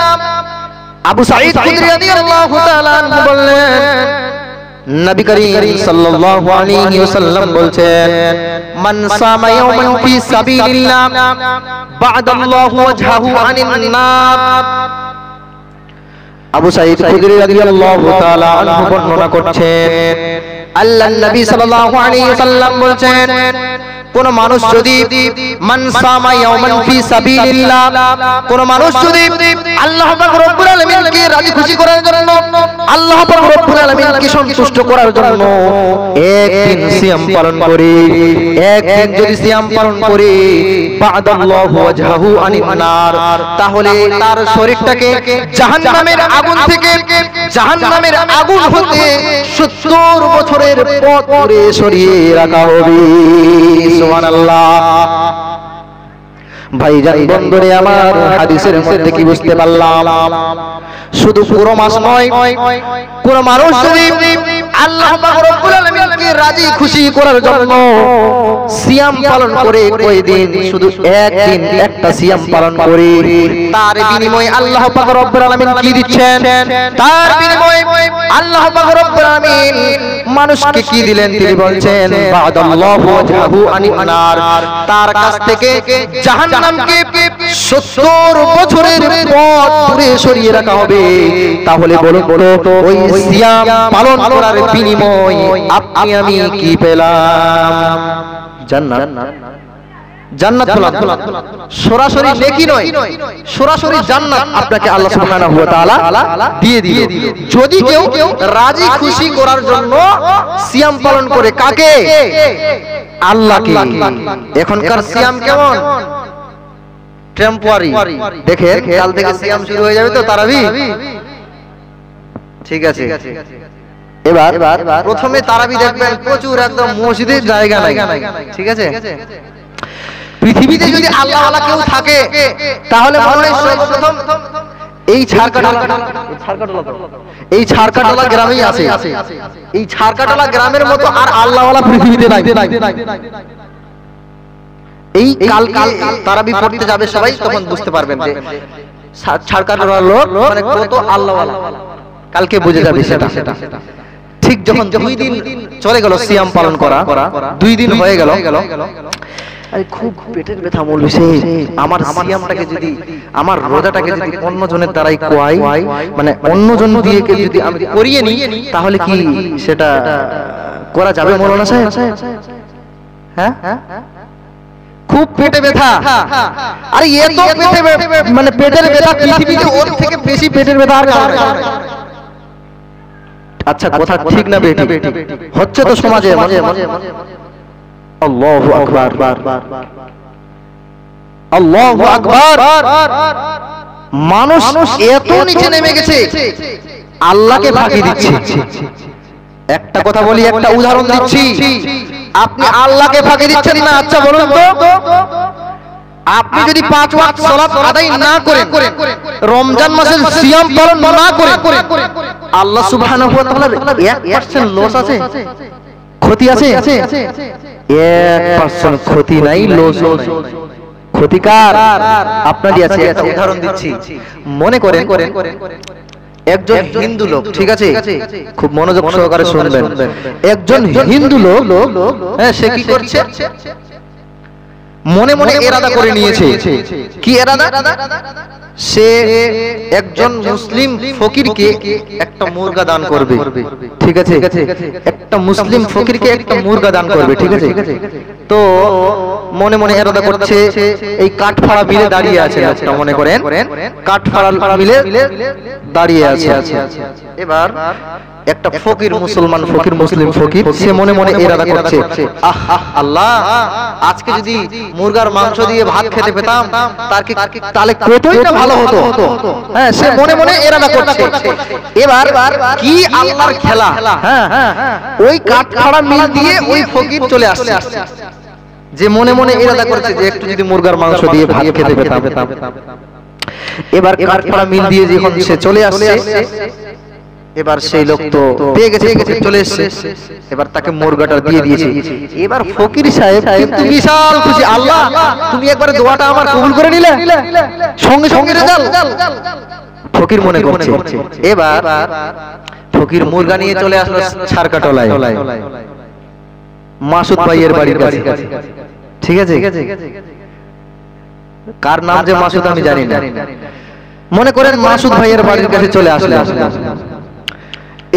আবু সাঈদ খুদরি রাদিয়াল্লাহু তাআলা আনহু বললেন, নবী করিম সাল্লাল্লাহু আলাইহি ওয়াসাল্লাম বলছেন, মান সামা ইয়াওমান ফি সাবিলিল্লাহ বা'দাল্লাহু ওয়াজহাহু আনিন নার। আবু সাঈদ খুদরি রাদিয়াল্লাহু তাআলা আনহু বর্ণনা করছেন, আল্লাহর নবী সাল্লাল্লাহু আলাইহি ওয়াসাল্লাম বলছেন, কোন মানুষ যদি মান সামা ইয়াওমান ফি সাবিলিল্লাহ, কোন মানুষ যদি আল্লাহ পাক রব্বুল আলামিনকে রাজি খুশি করার জন্য, আল্লাহ পাক রব্বুল আলামিনকে সন্তুষ্ট করার জন্য একদিন সিয়াম পালন করে, একদিন যদি সিয়াম পালন করে, বা'দাল্লাহু ওয়াজহাহু আনিন নার, তাহলে তার শরীরটাকে জাহান্নামের আগুন থেকে, জাহান্নামের আগুন হতে 70 বছরের পথ দূরে সরিয়ে রাখা হবে। সুবহানাল্লাহ। ভাইজান বন্ধুরে আমার, হাদিসের মধ্যে কি বুঝতে পারলাম? শুধু পুরো মাস নয়, কোন মানুষ যদি আল্লাহ পাক রব্বুল আলামিনকে রাজি খুশি করার জন্য সিয়াম পালন করে, কয়দিন? শুধু একদিন একটা সিয়াম পালন করে, তার বিনিময়ে আল্লাহ পাক রব্বুল আলামিন কি দিচ্ছেন? তার বিনিময়ে আল্লাহ পাক রব্বুল আলামিন মানুষকে কি দিলেন? তিনি বলছেন, বা'দাল্লাহু ওয়াজহাহু আনিন নার, তার কাছ থেকে জাহান্নামকে 70 বছরের পথ দূরে সরিয়ে রাখা হবে। তাহলে বলুন তো, ওই সিয়াম পালন করার বিনিময় আপনি আমি কি পেলাম? জান্নাত। জান্নাত পেলাম, সরাসরি নেকি নয়, সরাসরি জান্নাত আপনাকে আল্লাহ সুবহানাহু ওয়া তাআলা দিয়ে দিল। যদি কেউ রাজি খুশি করার জন্য সিয়াম পালন করে, কাকে? আল্লাহকে। এখনকার সিয়াম কেমন? টেম্পোরারি। দেখেন, কাল থেকে সিয়াম শুরু হয়ে যাবে তো, তারাবি। ঠিক আছে, এবার প্রথমে তারাবি দেখবেন প্রচুর, একদম মসজিদের জায়গা নাই। ঠিক আছে, পৃথিবীতে যদি আল্লাহ ওয়ালা কেউ থাকে, তাহলে মনে হয় সর্বপ্রথম এই ছারকাটলা গ্রামেই আছে। এই ছারকাটলা গ্রামের মতো আর আল্লাহ ওয়ালা পৃথিবীতে নাই। এই কালকে তারাবি পড়তে যাবে সবাই, তখন বুঝতে পারবেন যে ছারকাটলা লোক মানে কত আল্লাহ ওয়ালা, কালকে বুঝে যাবে সেটা। ঠিক যখন 2 দিন চলে গেল সিয়াম পালন করা, 2 দিন হয়ে গেল, আরে খুব পেটের ব্যথা মৌলভী সাহেব, আমার সিয়ামটাকে যদি, আমার রোজাটাকে যদি অন্য জনের দ্বারাই কোয়াই, মানে অন্য জন দিয়ে যদি আমি করিয়ে নিই, তাহলে কি সেটা করা যাবে মৌলানা সাহেব? হ্যাঁ, খুব পেটে ব্যথা। আরে এ তো পেটে মানে পেটের ব্যথা পৃথিবীতে ওর থেকে বেশি পেটের ব্যথা আর কারণ নেই। আচ্ছা কথা ঠিক না বেটি? হচ্ছে তো সমাজে মাঝে মাঝে। আল্লাহু আকবার, আল্লাহু আকবার। মানুষ এত নিচে নেমে গেছে, আল্লাহকে ফাঁকি দিচ্ছে। একটা কথা বলি, একটা উদাহরণ দিচ্ছি, আপনি আল্লাহকে ফাঁকি দিচ্ছেন না? আচ্ছা বলুন তো, আপনি যদি 5 ওয়াক্ত সালাত আদায় না করেন, রমজান মাসের সিয়াম পালন না করেন, আল্লাহ সুবহানাহু ওয়া তাআলার 1% লস আছে, ক্ষতি আছে? 1% ক্ষতি নাই, লস নাই। ক্ষতিকার আপনারই আছে। একটা উদাহরণ দিচ্ছি, মনে করেন একজন হিন্দু লোক, ঠিক আছে, খুব মনোযোগ সহকারে শুনবেন। একজন হিন্দু লোক, হ্যাঁ, সে কি করছে? মনে মনে ইরাদা করে নিয়েছে। কি ইরাদা? সে একজন মুসলিম ফকিরকে একটা মুরগা দান করবে, ঠিক আছে, একটা মুসলিম ফকিরকে একটা মুরগা দান করবে, ঠিক আছে। তো মনে মনে ইরাদা করছে, এই কাঠফাড়া মিলে দাঁড়িয়ে আছে, একটা মনে করেন কাঠফাড়া মিলে দাঁড়িয়ে আছে। এবার একটা ফকির, মুসলমান ফকির, মুসলিম ফকির, সে মনে মনে ইরাদা করছে, আল্লাহ, আজকে যদি মুরগার মাংস দিয়ে ভাত খেতে পেতাম তাহলে কতই না ভালো হতো। হ্যাঁ, সে মনে মনে ইরাদা করছে। এবার কি আল্লাহর খেলা, হ্যাঁ, ওই কাঠফাড়া মিল দিয়ে ওই ফকির চলে আসছে, যে মনে মনে ইরাদা করছে যে একটু যদি মুরগার মাংস দিয়ে ভাত খেতে পেতাম। এবার কাঠফাড়া মিল দিয়ে যখন সে চলে আসছে, এবার সেই লোক তো পেয়ে গেছে, চলে এসেছে, এবার তাকে মুরগাটা দিয়ে দিয়েছে। এবার ফকির সাহেব কিন্তু বিশাল খুশি, আল্লাহ তুমি একবার দোয়াটা আমার কবুল করে নিলে, সঙ্গে সঙ্গে রেজাল্ট। ফকির মনে করছে। এবার ফকির মুরগা নিয়ে চলে আসলো ছারকাটলায়, মাসুদ ভাইয়ের বাড়ির কাছে, ঠিক আছে। কার নাম যে মাসুদ আমি জানি না, মনে করেন মাসুদ ভাইয়ের বাড়ির কাছে চলে আসলো।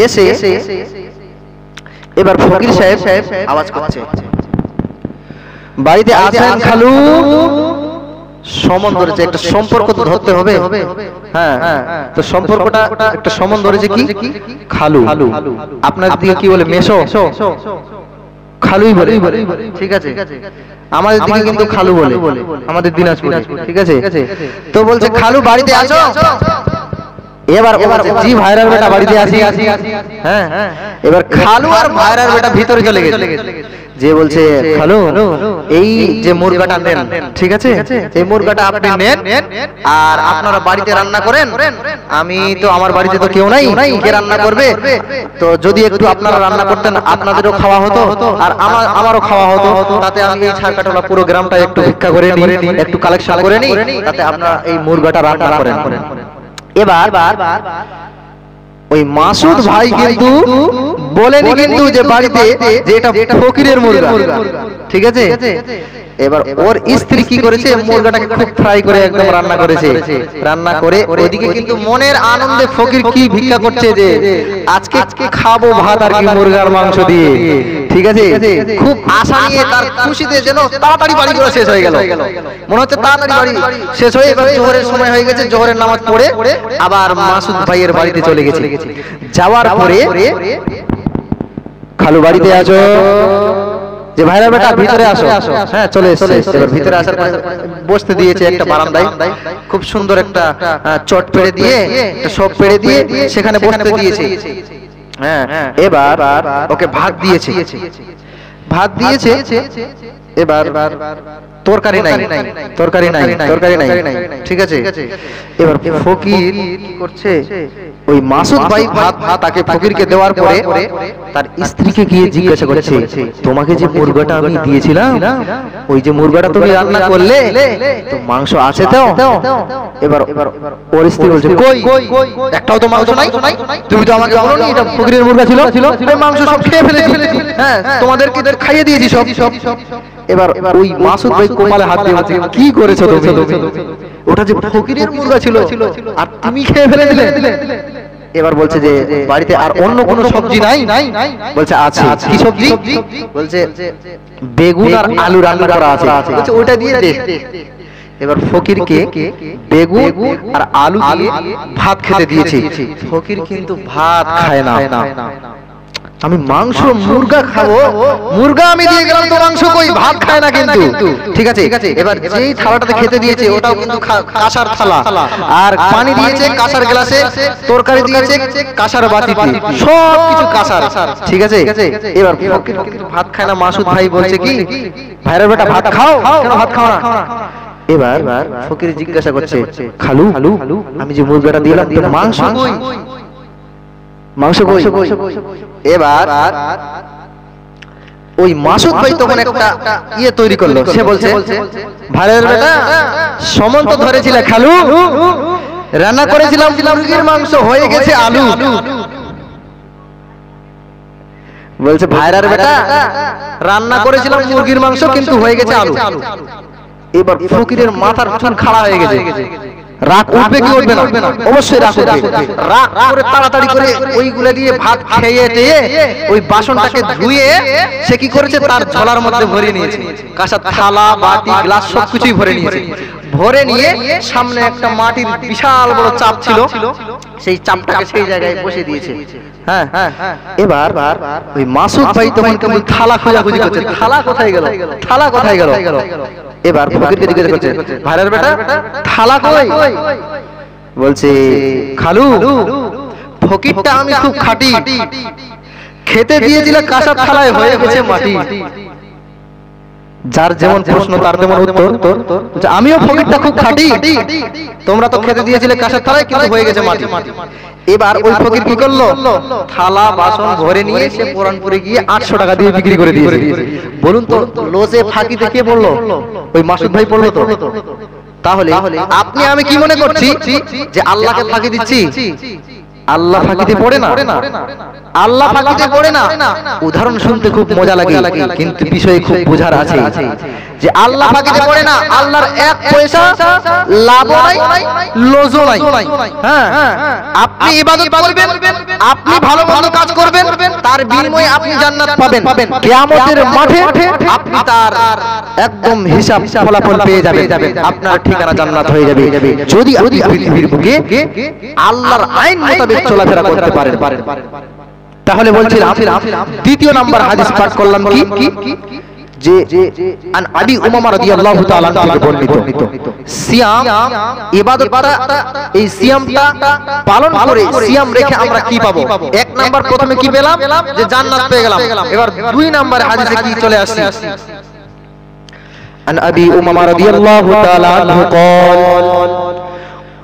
এসে এবার ফকির সাহেব আওয়াজ করছে, বাড়িতে আছেন খালু? সমন ধরেছে, একটা সম্পর্ক তো ধরতে হবে। হ্যাঁ, তো সম্পর্কটা একটা সমন ধরেছে, কি খালু। আপনার দিকে কি বলে? মেশো, খালুই বলে, ঠিক আছে। আমাদের দিকে কিন্তু খালু বলে, আমাদের দিনাজপুরে, ঠিক আছে। তো বলছে, খালু বাড়িতে আছো? এবার জি ভাইরার বেটা বাড়িতে আসি। হ্যাঁ, এবার খালু আর ভাইরার বেটা ভিতরে চলে গেছে, যে বলছে, খালু এই যে মুরগাটা নেন, ঠিক আছে, এই মুরগাটা আপনি নেন আর আপনারা বাড়িতে রান্না করেন। আমি তো, আমার বাড়িতে তো কেউ নাই, কে রান্না করবে? তো যদি একটু আপনারা রান্না করতেন, আপনাদেরও খাওয়া হতো আর আমারও খাওয়া হতো। তাতে আমি এই ছারকাটলা পুরো গ্রামটা একটু ভিক্ষা করে নিই, একটু কালেকশন করে নিই, তাতে আপনারা এই মুরগাটা রান্না করেন। এবার ওই মাসুদ ভাই কিন্তু বলেনি কিন্তু যে বাড়িতে যে এটা ফকিরের মুরগা, ঠিক আছে। এবার ওর স্ত্রী কি করেছে, মুরগাটাকে খুব ফ্রাই করে একদম রান্না করেছে। রান্না করে ওইদিকে কিন্তু মনের আনন্দে ফকির কি ভিক্ষা করছে, যে আজকে খাবো ভাত আর কি মুরগার মাংস দিয়ে, ঠিক আছে। খুব আশা নিয়ে, তার খুশিতে যেন তাড়াতাড়ি বাড়িগুলো শেষ হয়ে গেল, মনে হচ্ছে তাড়াতাড়ি বাড়ি শেষ হয়ে, এবার জোহরের সময় হয়ে গেছে, জোহরের নামাজ পড়ে আবার মাসুদ ভাইয়ের বাড়িতে চলে গেছে। যাওয়ার পরে, খালু বাড়িতে আছো? যে ভাইরা বেটা ভিতরে আসো। হ্যাঁ, চলে এসেছে। এবার ভিতরে আসার পরে বসতে দিয়েছে একটা বারান্দায়, খুব সুন্দর একটা চট পেড়ে দিয়ে, একটা সব পেড়ে দিয়ে সেখানে বসতে দিয়েছে। হ্যাঁ, এবার ওকে ভাত দিয়েছে। এবার তরকারি নাই, ঠিক আছে। এবার ফকির কি করছে, ওই মাসুদ ভাই ভাত তাকে ফকিরকে দেওয়ার পরে তার স্ত্রীকে গিয়ে জিজ্ঞাসা করছে, তোমাকে যে মুরগাটা আমি দিয়েছিলাম, ওই যে মুরগাটা তুমি রান্না করলে, তো মাংস আছে তো? এবার ওর স্ত্রী বলছে, কই একটাও তো মাংস নাই, তুমি তো আমাকে বলোনি এটা ফকিরের মুরগা ছিল, মাংস সব খেয়ে ফেলেছি। হ্যাঁ, তোমাদেরকে খাইয়ে দিয়েছি সব। এবার ওই মাসুদ ভাই কপালে হাত দিয়ে বলছে, কি করেছো তুমি? ওটা যে ফকিরের মুরগা ছিল আর তুমি খেয়ে ফেলে দিলে। এবার বলছে যে বাড়িতে আর অন্য কোনো সবজি নাই? বলছে আছে। কি সবজি? বলছে বেগুন আর আলু রান্না করা আছে। বলছে ওটা দিয়ে দে। এবার ফকিরকে বেগুন আর আলু দিয়ে ভাত খেতে দিয়েছে। ফকির কিন্তু ভাত খায় না। আমি মাংস মুরগা খাবো, মুরগা আমি দিয়ে গেলাম তো মাংস কই, ভাত খায় না কিন্তু। ঠিক আছে, এবার যেই থালাটাতে খেতে দিয়েছে ওটাও কিন্তু কাঁসার থালা, আর পানি দিয়েছে কাঁসার গ্লাসে, তরকারি দিয়েছে কাঁসার বাটিতে, সব কিছু কাঁসার। ঠিক আছে, এবার ফকির কিন্তু ভাত খায় না। মাসুদ ভাই বলছে কি, ভাইয়ের বেটা ভাত খাও, কেন ভাত খাও না? এবার ফকির জিজ্ঞাসা করছে, খালু আমি যে মুরগাটা দিলাম তো মাংস কই? মাংস কই? এবার ওই মাসুদ ভাই তখন একটা ইয়ে তৈরি করলো। সে বলছে, ভাইয়ের বেটা সমন তো ধরেছিল খালু, রান্না করেছিলাম মুরগির মাংস, হয়ে গেছে আলু। বলছে ভাইয়ের বেটা রান্না করেছিলাম মুরগির মাংস কিন্তু হয়ে গেছে আলু। এবার ফকিরের মাথার চুল খাড়া হয়ে গেছে। রাগ উঠবে কি উঠবে না? অবশ্যই রাগ উঠবে। রাগ করে তাড়াতাড়ি করে ওইগুলা দিয়ে ভাত খেয়ে দিয়ে ওই বাসনটাকে ধুয়ে সে কি করেছে, তার ঝোলার মধ্যে ভরে নিয়েছে। কাঁসার থালা বাটি গ্লাস সবকিছুই ভরে নিয়েছে। ভরে নিয়ে সামনে একটা মাটির বিশাল বড় চাপ ছিল, সেই চাপটাকে সেই জায়গায় বসে দিয়েছে। হ্যাঁ, এবার ওই মাসুদ ভাই তখন কেমন থালা খোঁজাখুঁজি করছে, থালা কোথায় গেল, থালা কোথায় গেল? এবার ফকিরকে জিজ্ঞাসা করছে, ভাইয়ের বেটা থালা কই? বলছে খালু ফকিরটা আমি খুব খাঁটি, খেতে দিয়েছিল কাঁসার থালায়, হয়ে গেছে মাটি। যার যেমন প্রশ্ন তার তেমন উত্তর। আমিও ফকিরটা খুব খাঁটি, তোমরা তো খেতে দিয়েছিলে কাঁসার থালায় কিন্তু হয়ে গেছে মাটি। এবার ওই ফকির কি করলো, থালা বাসন ভরে নিয়ে সে পুরানপুরে গিয়ে 800 টাকা দিয়ে বিক্রি করে দিয়েছে। বলুন তো লোজে ফাঁকিতে কে পড়লো? ওই মাসুদ ভাই পড়লো তো। তাহলে আপনি আমি কি মনে করছি যে আল্লাহকে ফাঁকি দিচ্ছি? আল্লাহ ফাঁকিতে পড়ে না, আল্লাহ ফাঁকিতে পড়ে না। উদাহরণ শুনতে খুব মজা লাগে কিন্তু বিষয় খুব বোঝার আছে যে আল্লাহ ফাঁকিতে পড়ে না। আল্লাহর এক পয়সা লাভ নাই, লজও নাই। হ্যাঁ, আপনি ইবাদত করবেন, আপনি ভালো ভালো কাজ করবেন, তার বিনিময়ে আপনি জান্নাত পাবেন। কিয়ামতের মাঠে আপনি তার একদম হিসাব ফলাফল পেয়ে যাবেন, আপনার ঠিকানা জান্নাত হয়ে যাবে যদি আপনি পৃথিবীর বুকে আল্লাহর আইন মোতাবেক চলাফেরা করতে পারেন। তাহলে বলছিলাম দ্বিতীয় নাম্বার হাদিস পাঠ করলাম কি, যে আন আবি উমামা রাদিয়াল্লাহু তাআলা থেকে বর্ণিত সিয়াম ইবাদতটা, এই সিয়ামটা পালন করে সিয়াম রেখে আমরা কি পাবো? এক নাম্বার প্রথমে কি পেলাম, যে জান্নাত পেয়ে গেলাম। এবার দুই নাম্বার হাদিসে কি চলে আসছে, আন আবি উমামা রাদিয়াল্লাহু তাআলা আনহু قال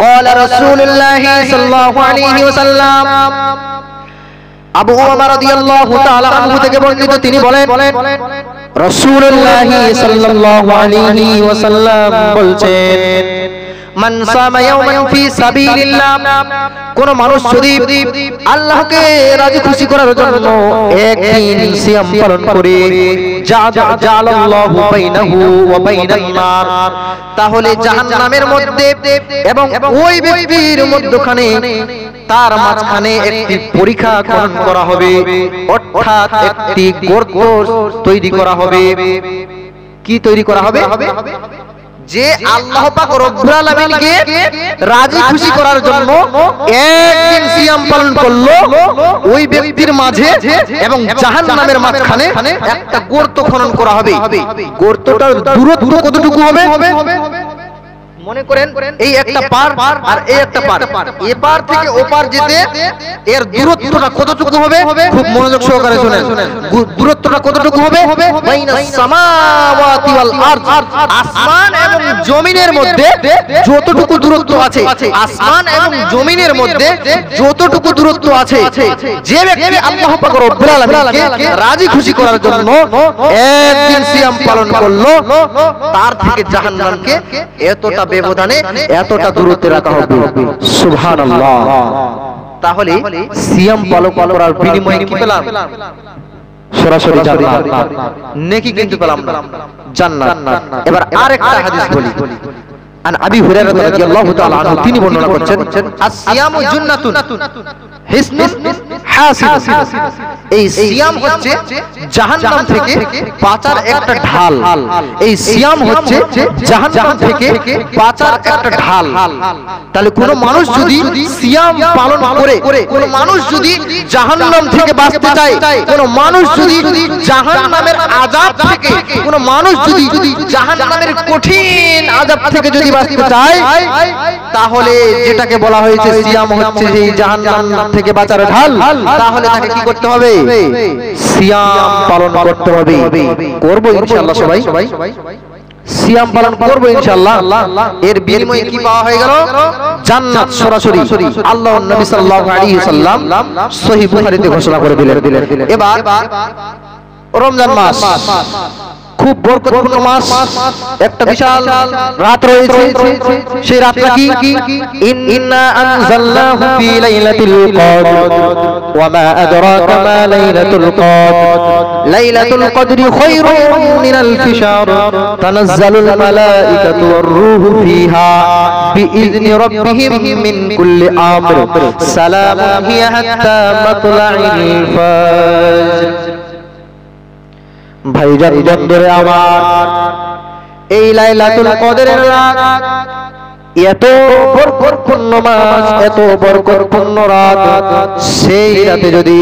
قال رسول الله صلى الله عليه وسلم, আবু উমামা রাদিয়াল্লাহু তাআলা আনহু থেকে বর্ণিত, তিনি বলেন রাসূলুল্লাহ সাল্লাল্লাহু আলাইহি ওয়াসাল্লাম বলছেন, মান সামা ইয়াওমান ফি সাবিলিল্লাহ, কোন মানুষ যদি আল্লাহকে রাজি খুশি করার জন্য একদিন সিয়াম পালন করে, জাআলাল্লাহু বাইনাহু ওয়া বাইনান নার, তাহলে জাহান্নামের মধ্যে এবং ওই ব্যক্তির মধ্যখানে, তার মাঝখানে একটি পরীক্ষা করা হবে, অর্থাৎ একটি গর্ত তৈরি করা হবে। কি তৈরি করা হবে? যে আল্লাহ পাক রব্বুল আলামিনকে রাজি খুশি করার জন্য একদিন সিয়াম পালন করলো, ওই ব্যক্তির মাঝে এবং জাহান্নামের মাঝখানে একটা গর্ত খনন করা হবে। গর্তটার দূরত্ব কতটুকু হবে? মনে করেন এই একটা পার আর এই একটা পার, এপার থেকে ওপার যেতে এর দূরত্বটা কতটুকু হবে? খুব মনোযোগ সহকারে শুনেন। দূরত্বটা কতটুকু হবে? বাইনাস সামাওয়াতি ওয়াল আরদ, আসমান এবং জমিনের মধ্যে যতটুকু দূরত্ব আছে, আসমান এবং জমিনের মধ্যে যতটুকু দূরত্ব আছে, যে ব্যক্তি আল্লাহ পাক রব্বুল আলামিনকে রাজি খুশি করার জন্য একদিন সিয়াম পালন করলো, তার থেকে জাহান্নামকে এতটা ব্যবধানে, এতটা দূরত্বে রাখা হবে। সুবহানাল্লাহ। তাহলে সিয়াম পালন করার বিনিময়ে কি পেলাম? সরাসরি জান্নাত, নেকি কিন্তু পেলাম না, জান্নাত। এবার আরেকটা হাদিস বলি। আন আবি হুরায়রা রাদিয়াল্লাহু তাআলা আনহু তিনি বর্ণনা করছেন, আসিয়ামু জুন্নাতুন হিসনুন হাসিন। এই সিয়াম হচ্ছে জাহান্নাম থেকে বাঁচার একটা ঢাল। এই সিয়াম হচ্ছে জাহান্নাম থেকে বাঁচার একটা ঢাল। তাহলে কোন মানুষ যদি সিয়াম পালন করে, কোন মানুষ যদি জাহান্নাম থেকে বাঁচতে চায়, কোন মানুষ যদি জাহান্নামের আযাব থেকে, কোন মানুষ যদি জাহান্নামের কঠিন আযাব থেকে যদি বাঁচতে চায়, তাহলে যেটাকে বলা হয়েছে সিয়াম হচ্ছে যে জাহান্নাম থেকে বাঁচার ঢাল, তাহলে তাকে কি করতে হবে? সিয়াম পালন করতে হবে। করব ইনশাআল্লাহ সবাই সিয়াম পালন করব ইনশাআল্লাহ। এর বিনিময়ে কি পাওয়া হয়ে গেল? জান্নাত সরাসরি আল্লাহর নবী সাল্লাল্লাহু আলাইহি ওয়াসাল্লাম সহিহ বুখারীতে ঘোষণা করে দিলেন। এবার রমজান মাস খুব বরকতপূর্ণ মাস, একটা বিশাল রাত রয়েছে। সেই রাতটা কি? ইন্না আনজালনাহু ফি লাইলাতুল কদর ওয়া মা আদরাকা মা লাইলাতুল কদর লাইলাতুল কদরি খায়রুম মিন আলফি শাহর তানাজ্জালুল মালাইকাতু ওয়ার রূহু ফিহা বিইذনি রাব্বিহিম মিন কুল্লি আমর সালামুন হিয়া হাত্তা মাতলাইল ফাজর। ভাইজান বন্ধুরে আমার, এই লাইলাতুল কদরের রাত এত বরকতপূর্ণ মাস, এত বরকতপূর্ণ রাত, সেই রাতে যদি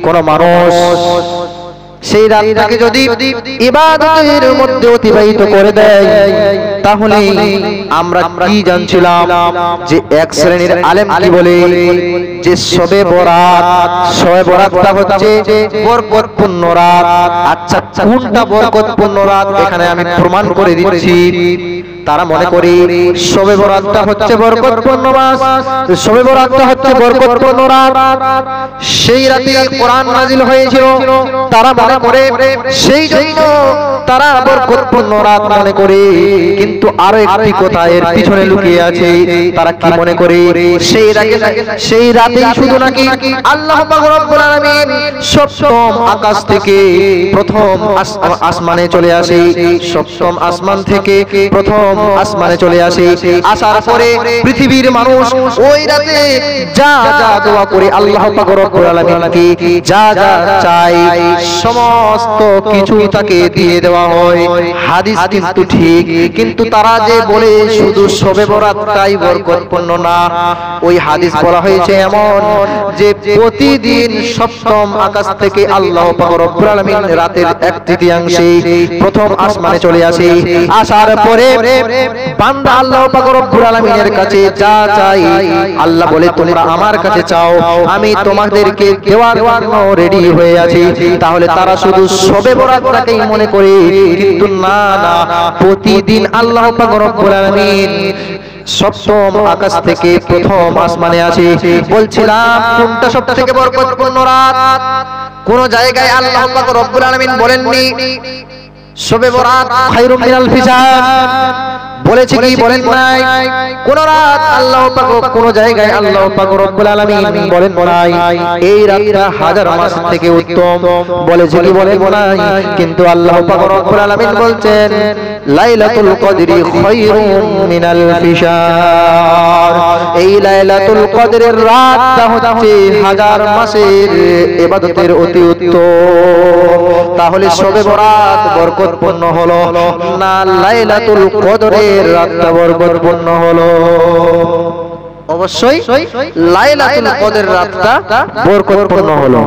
কোন মানুষ সেই রাতটাকে যদি ইবাদতের মধ্যে অতিবাহিত করে দেয়, তাহলে আমরা কি জানছিলাম যে এক শ্রেণীর আলেম কি বলে যে শবে বরাত, শবে বরাতটা হচ্ছে বরকতপূর্ণ রাত। আচ্ছা, কোনটা বরকতপূর্ণ রাত এখানে আমি প্রমাণ করে দিচ্ছি। তারা মনে করে শবে বরাতটা হচ্ছে বরকতপূর্ণ মাস, শবে বরাতটা হচ্ছে বরকতপূর্ণ রাত, সেই রাতে কোরআন নাযিল হয়েছিল। তারা মনে করে সেই জন্য তারা বরকতপূর্ণ রাত মনে করে, কিন্তু আরো একটি কথা এর পিছনে লুকিয়ে আছে। তারা কি মনে করে? সেই রাতেই শুধু নাকি আল্লাহ পাক রব্বুল আলামিন সপ্তম আকাশ থেকে প্রথম আসমানে চলে আসে, সপ্তম আসমান থেকে প্রথম আসমানে চলে আসে। আসার পরে পৃথিবীর মানুষ ওই রাতে যা যা দোয়া করে আল্লাহ পাক রব্বুল আলামিনকে যা যা চায় সমস্ত কিছু তাকে দিয়ে দেওয়া হয়। হাদিস কিন্তু ঠিক, কিন্তু তারা যে বলে শুধু শবে বরাতটাই বরকতপূর্ণ না, ওই হাদিস বলা হয়েছে এমন যে প্রতিদিন সপ্তম আকাশ থেকে আল্লাহ পাক রব্বুল আলামিন রাতের 1/3 প্রথম আসমানে চলে আসে। আসার পরে বান্দা আল্লাহ পাক রব্বুল আলামিনের কাছে যা চাই, আল্লাহ বলে তোমরা আমার কাছে চাও, আমি তোমাদেরকে দেওয়ার জন্য রেডি হয়ে আছি। তাহলে তারা শুধু শবে বরাতটাকেই মনে করে, কিন্তু না না, প্রতিদিন আল্লাহ পাক রব্বুল আলামিন সপ্তম আকাশ থেকে প্রথম আসমানে আসে। বলছিলাম কোনটা সবথেকে বরকতপূর্ণ রাত? কোন জায়গায় আল্লাহ পাক রব্বুল আলামিন বলেননি শবে বরাত খায়রুম মিনাল ফিসার, বলেছে কি? বলেন নাই। কোন রাত আল্লাহ পাক কোন জায়গায় আল্লাহ পাক রব্বুল আলামিন বলেন নাই এই রাতটা হাজার মাস থেকে উত্তম, বলেছে কি? বলেন নাই। কিন্তু আল্লাহ পাক রব্বুল আলামিন বলছেন লাইলাতুল কদরি খায়রুম মিনাল ফিসার, এই লাইলাতুল কদরের রাতটা হচ্ছে হাজার মাসের ইবাদতের অতি উত্তম। তাহলে শবে বরাত বরকতপূর্ণ হলো না লাইলাতুল কদরের রাতটা বরকতপূর্ণ হলো? অবশ্যই লাইলাতুল কদরের রাতটা বরকতপূর্ণ হলো।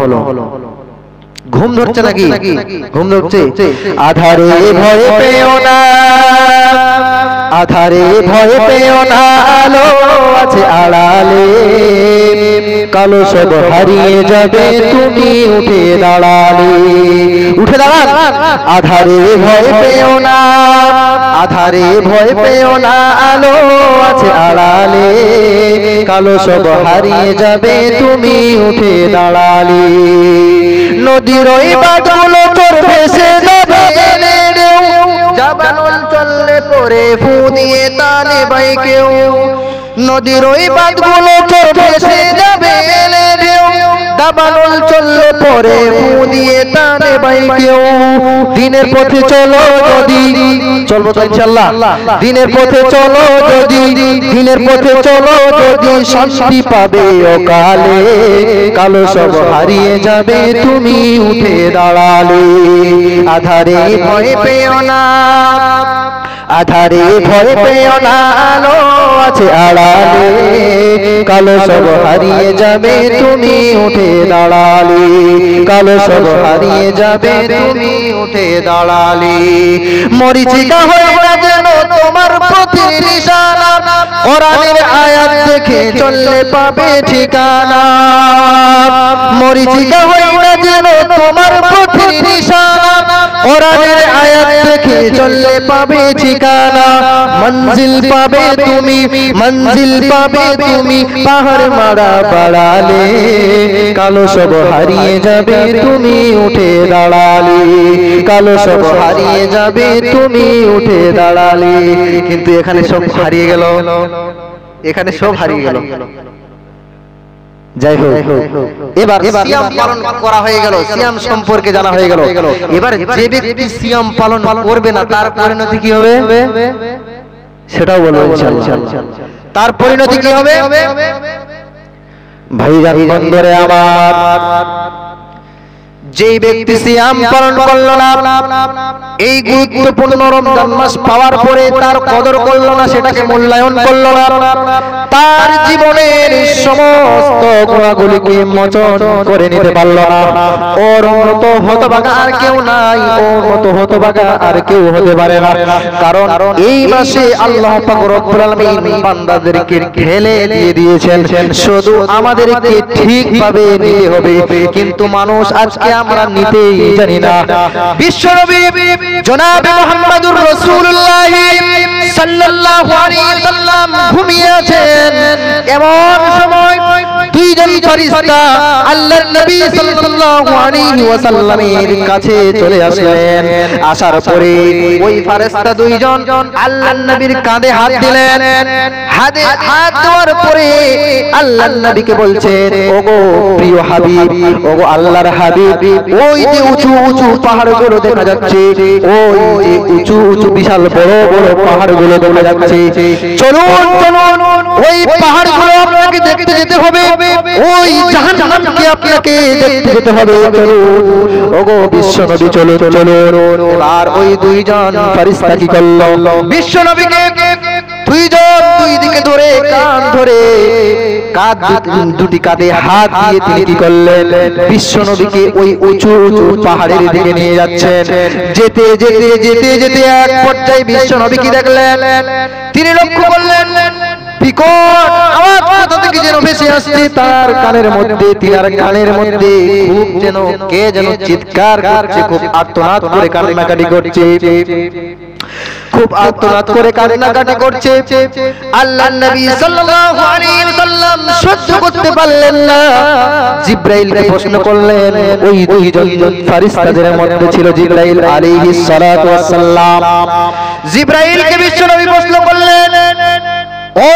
ঘুম ধরছে নাকি? ঘুম ধরছে? আধারে ভয় পেও না, আধারে ভয় পেও না, আলো আছে আড়ালে, কালো সব হারিয়ে যাবে তুমি উঠে দাঁড়ালে। উঠে দাঁড়ান। আধারে ভয় পেও না, আধারে ভয় পেও না, আলো আছে আড়ালে, কালো সব হারিয়ে যাবে তুমি উঠে দাঁড়ালে। নদীর ওই বাঁধগুলো তোর ভেসে যাবে, জাবানুল চললে পরে ফু দিয়ে তানে ভাই কেউ। নদীর ওই বাঁধগুলো তোর ভেসে যাবে, দাবানল চললে পরে মুখ দিয়ে টানে বাইকেও দিনের পথে চলো যদি চলবো তো ইনশাআল্লাহ দিনের পথে চলো যদি দিনের পথে চলো যদি শান্তি পাবে অকালে কালো সব হারিয়ে যাবে তুমি উঠে দাঁড়ালে আধারে ভয় পেও না আধারে ভয় পেও না আলো আছে আড়ালে কালো সব হারিয়ে যাবে তুমি উঠে দাঁড়ালে কালো সব হারিয়ে যাবে তুমি উঠে দাঁড়ালে মরিচিকা হয়ে যেন তোমার প্রতি নিশানা কোরআনের আয়াত দেখে চললে পাবে ঠিকানা মরিচিকা হয়ে যেন তোমার প্রতি নিশানা কোরআনের আয়াত দেখে চললে পাবে ঠিকানা মঞ্জিল পাবে তুমি পাহাড় মারা বাড়ালে কালো সব হারিয়ে যাবে তুমি উঠে দাঁড়ালে কালো সব হারিয়ে যাবে তুমি উঠে দাঁড়ালে কিন্তু এখানে সব হারিয়ে গেল এখানে সব হারিয়ে গেল যাই হোক এবার সিয়াম পালন করা হয়ে গেল সিয়াম সম্পর্কে জানা হয়ে গেল এবার যে ব্যক্তি সিয়াম পালন করবে না তার পরিণতি কি হবে সেটাও বলবো ইনশাআল্লাহ তার পরিণতি কি হবে ভাইজান বন্ধুরে আমার যেই ব্যক্তি সিয়াম পালন করলো না এই গুরুত্বপূর্ণ রমজান মাস পাওয়ার পরে তার কদর করলো না সেটাকে মূল্যায়ন করলো না তার জীবনের সমস্ত গুণাগুলিকে মোচন করে নিতে পারলো না ওর মতো হতভাগা আর কেউ নাই ওর মতো হতভাগা আর কেউ হতে পারে না কারণ এই মাসে আল্লাহ পাক রব্বুল আলামিন বান্দাদেরকে ঢেলে দিয়ে দিয়েছেন শুধু আমাদেরকে ঠিকভাবে নিতে হবে কিন্তু মানুষ আজকে আমরা নিতেই জানি না বিশ্বনবী জনাব মুহাম্মদুর রাসূলুল্লাহ সাল্লাল্লাহু আলাইহি ওয়াসাল্লাম ঘুমিয়ে আছেন এমন সময় দুইজন ফেরেশতা আল্লাহর নবী সাল্লাল্লাহু আলাইহি ওয়াসাল্লামের কাছে চলে আসলেন আসার পরে ওই ফেরেশতা দুইজন আল্লাহর নবীর কাঁধে হাত দিলেন হাত দেওয়ার পরে আল্লাহর নবীকে বলছেন ওগো প্রিয় হাবিব ওগো আল্লাহর হাবিব ওই যে উঁচু উঁচু পাহাড়গুলো দেখা যাচ্ছে ওই যে উঁচু উঁচু বিশাল বড় বড় পাহাড়গুলো দেখা যাচ্ছে চলুন চলুন ওই পাহাড়গুলো আপনাকে দেখতে যেতে হবে ওই জাহান্নামকে আপনাকে দেখতে যেতে হবে চলুন ওগো বিশ্বনবী চলুন চলুন এবার ওই দুইজন ফেরেশতা কি করলো বিশ্বনবীকে দুইজন দুই দিকে ধরে কান ধরে দুটি কাঁধে হাত দিয়ে তিনি কি করলেন বিশ্বনবীকে ওই উঁচু উঁচু পাহাড়ের দিকে নিয়ে যাচ্ছেন যেতে যেতে যেতে যেতে এক পর্যায়ে বিশ্বনবী কি দেখলেন তিনি লক্ষ্য করলেন বিকট আওয়াজ কোথা থেকে যেন ভেসে আসছে তার কানের মধ্যে তিনার কানের মধ্যে খুব যেন কে যেন চিৎকার করছে খুব আর্তনাদ করে কান্নাকাটি করছে খুব আর্তনাদ করে কান্নাকাটি করছে আল্লাহর নবী সাল্লাল্লাহু আলাইহি ওয়াসাল্লাম সহ্য করতে পারলেন না জিবরাইলকে প্রশ্ন করলেন ওই দুইজন ফেরেশতাদের মধ্যে ছিল জিবরাইল আলাইহিস সালাতু ওয়াস সালাম জিবরাইলকে বিশ্বনবী প্রশ্ন করলেন ও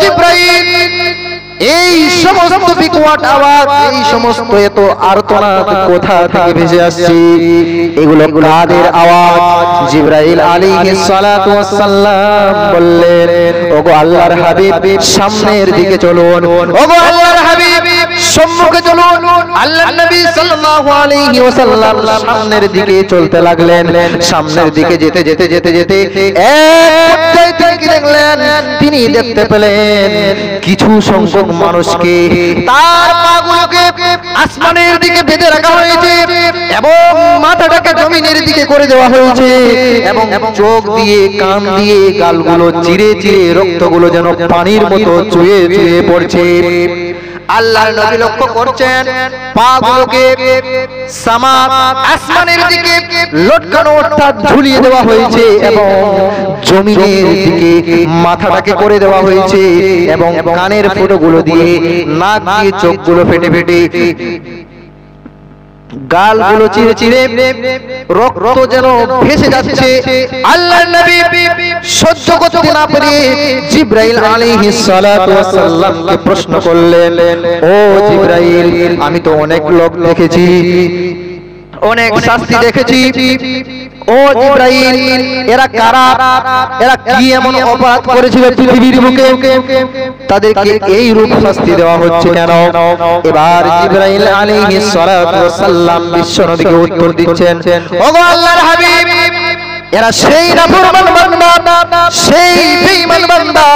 জিবরাইল এই সমস্ত বিকট আওয়াজ এই সমস্ত এত আর্তনাদ কোথা থেকে ভেসে আসছে এগুলো কাদের আওয়াজ জিবরাইল আলাইহিস সালাতু ওয়াস সালাম বললেন ওগো আল্লাহর হাবিব সামনের দিকে চলুন ওগো আল্লাহর হাবিব সম্মুখে চলুন আল্লাহর নবী সাল্লাল্লাহু আলাইহি ওয়াসাল্লাম সামনের দিকে চলতে লাগলেন সামনের দিকে যেতে যেতে যেতে যেতে এক পর্যায়ে তিনি দেখলেন তিনি দেখতে পেলেন কিছু সংখ্যক মানুষকে তার পাগুলোকে আসমানের দিকে বেঁধে রাখা হয়েছে এবং মাথাটাকে জমিনের দিকে করে দেওয়া হয়েছে এবং চোখ দিয়ে কান দিয়ে গালগুলো চিরে চিরে রক্তগুলো যেন পানির মতো চুয়ে চুয়ে পড়ছে আল্লাহর নবী লক্ষ্য করছেন পাগুলোকে আসমানের দিকে লটকানো অর্থাৎ ঝুলিয়ে দেওয়া হয়েছে এবং জমিনের দিকে মাথাটাকে করে দেওয়া হয়েছে এবং কানের ফুটোগুলো দিয়ে নাক দিয়ে চোখগুলো ফেটে ফেটে গালগুলো চিরে চিরে রক্ত যেন ভেসে যাচ্ছে। আল্লাহর নবী সহ্য করতে না পেরে জিবরাইল আলাইহিস সালাতু ওয়াস সালামকে প্রশ্ন করলেন, ও জিবরাইল, আমি তো অনেক লোক দেখেছি, অনেক শাস্তি দেখেছি, ও জিবরাইল, এরা কারা, এরা কি এমন অপরাধ করেছিল পৃথিবীর বুকে, তাদেরকে এই রূপ শাস্তি দেওয়া হচ্ছে কেন? এবার জিবরাইল আলাইহিস সালাতু ওয়াস সালাম বিশ্ব নবীকে উত্তর দিচ্ছেন, ওগো আল্লাহর হাবিব, এরা সেই নাফরমান বান্দা, সেই বেঈমান বান্দা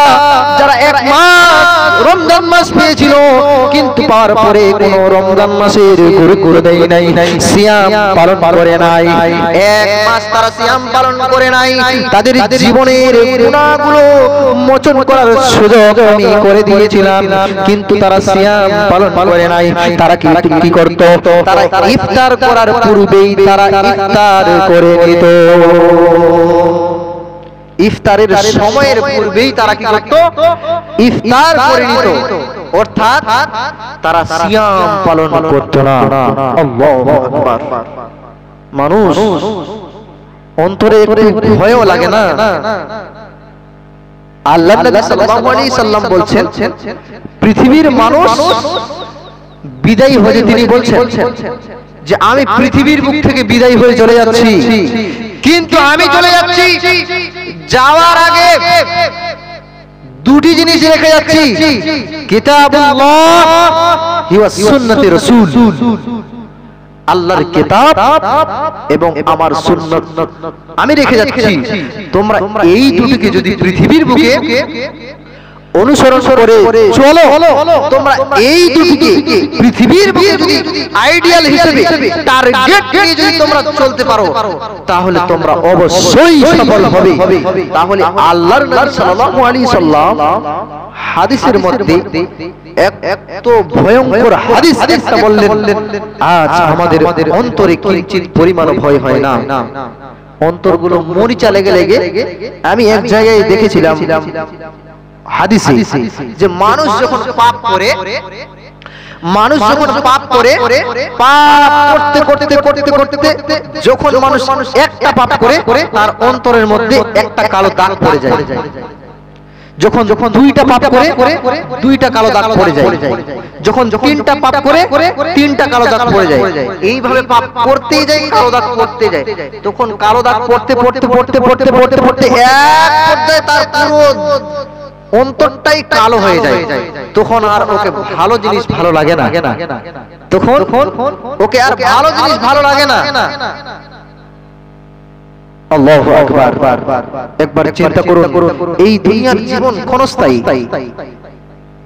যারা এক মাস রমজান মাস পেয়েছিল, কিন্তু পাওয়ার পরে কোন রমজান মাসের গুরুত্ব দেয় নাই, সিয়াম পালন করে নাই। এক মাস তারা সিয়াম পালন করে নাই, তাদের জীবনের গুনাহগুলো মোচন করার সুযোগ আমি করে দিয়েছিলাম, কিন্তু তারা সিয়াম পালন করে নাই। তারা কি করত? তারা ইফতার করার পূর্বেই তারা ইফতার করে নিত। ইফতারের সময়ের পূর্বেই তারা কি করত? ইফতার করে নিত, অর্থাৎ তারা সিয়াম পালন করত না। আল্লাহু আকবার। মানুষ অন্তরে একটু ভয়ও লাগে না? আল্লাহর নবী সাল্লাল্লাহু আলাইহি সাল্লাম বলছেন, পৃথিবীর মানুষ বিদায় হয়ে তিনি বলছেন যে আমি পৃথিবীর বুক থেকে বিদায় হয়ে চলে যাচ্ছি, কিন্তু আমি চলে যাচ্ছি, যাওয়ার আগে দুটি জিনিস রেখে যাচ্ছি, কিতাবুল্লাহ ওয়া সুন্নতে রাসূল, আল্লাহর কিতাব এবং আমার সুন্নাত আমি রেখে যাচ্ছি। তোমরা এই দুটিকে যদি পৃথিবীর বুকে অনুসরণ করে চলো, তোমরা এই দুটিকে পৃথিবীর বুকে যদি আইডিয়াল হিসেবে টার্গেট নিয়ে যদি তোমরা চলতে পারো, তাহলে তোমরা অবশ্যই সফল হবে। তাহলে আল্লাহর নবী সাল্লাল্লাহু আলাইহি সাল্লাম হাদিসের মধ্যে এক তো ভয়ঙ্কর হাদিস একটা বললেন, আজ আমাদের অন্তরে কিঞ্চিত পরিমাণ ভয় হয় না, অন্তরগুলো মরিচা লেগে লেগে। আমি এক জায়গায় দেখেছিলাম হাদিসে যে মানুষ যখন পাপ করে, পাপ করতে যখন মানুষ একটা পাপ করে, তার অন্তরের মধ্যে একটা কালো দাগ পড়ে যায়। যখন দুইটা পাপ করে, দুইটা কালো দাগ পড়ে যায়। যখন তিনটা পাপ করে, তিনটা কালো দাগ পড়ে যায়। এইভাবে পাপ করতেই যায়, কালো দাগ পড়তে যায়। তখন কালো দাগ পড়তে এক পর্যায়ে তার পুরো অন্তরটাই কালো হয়ে যায়। তখন আর ওকে ভালো জিনিস ভালো লাগে না, তখন ওকে আর ভালো জিনিস ভালো লাগে না। আল্লাহু আকবার। একবার চিন্তা করুন, এই দুনিয়ার জীবন ক্ষণস্থায়ী,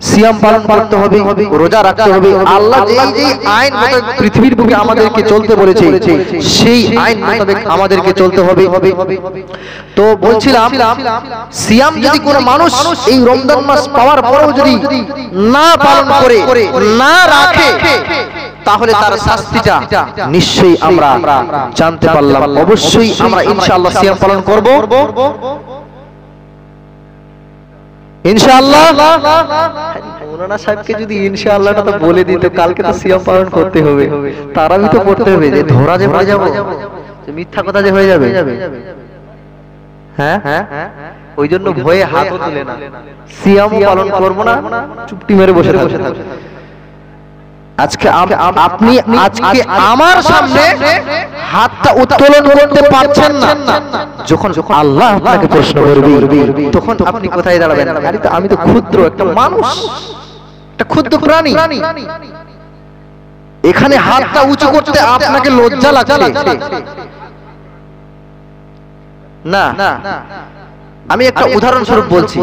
সিয়াম পালন করতে হবে, রোজা রাখতে হবে। আল্লাহ যেই আইন মোতাবেক পৃথিবীর বুকে আমাদেরকে চলতে বলেছে, সেই আইন মোতাবেক আমাদেরকে চলতে হবে। তো বলছিলাম, সিয়াম যদি কোনো মানুষ এই রমজান মাস পাওয়ার পরেও যদি না পালন করে, না রাখে, তাহলে তার শাস্তিটা নিশ্চয়ই আমরা জানতে পারলাম। অবশ্যই আমরা ইনশাআল্লাহ সিয়াম পালন করব, ইনশাআল্লাহ। মৌলানা সাহেবকে যদি ইনশাআল্লাহটা তো বলে দিত, কালকে তো সিয়াম পালন করতে হবে, তারাবি তো পড়তে হবে, যে ধরা যে হয়ে যাব, যে মিথ্যা কথা যে হয়ে যাবে, হ্যাঁ, ওই জন্য ভয়ে হাতও তুলে না, সিয়াম পালন করব না, চুপটি মেরে বসে থাকবে। আজকে আপনি আজকে আমার সামনে হাতটা উত্তোলন করতে পারছেন না, যখন আল্লাহ আপনাকে প্রশ্ন করবে, তখন আপনি কোথায় দাঁড়াবেন? আরে তো আমি তো ক্ষুদ্র একটা মানুষ, একটা ক্ষুদ্র প্রাণী, এখানে হাতটা উঁচু করতে আপনাকে লজ্জা লাগছে না? আমি একটা উদাহরণস্বরূপ বলছি,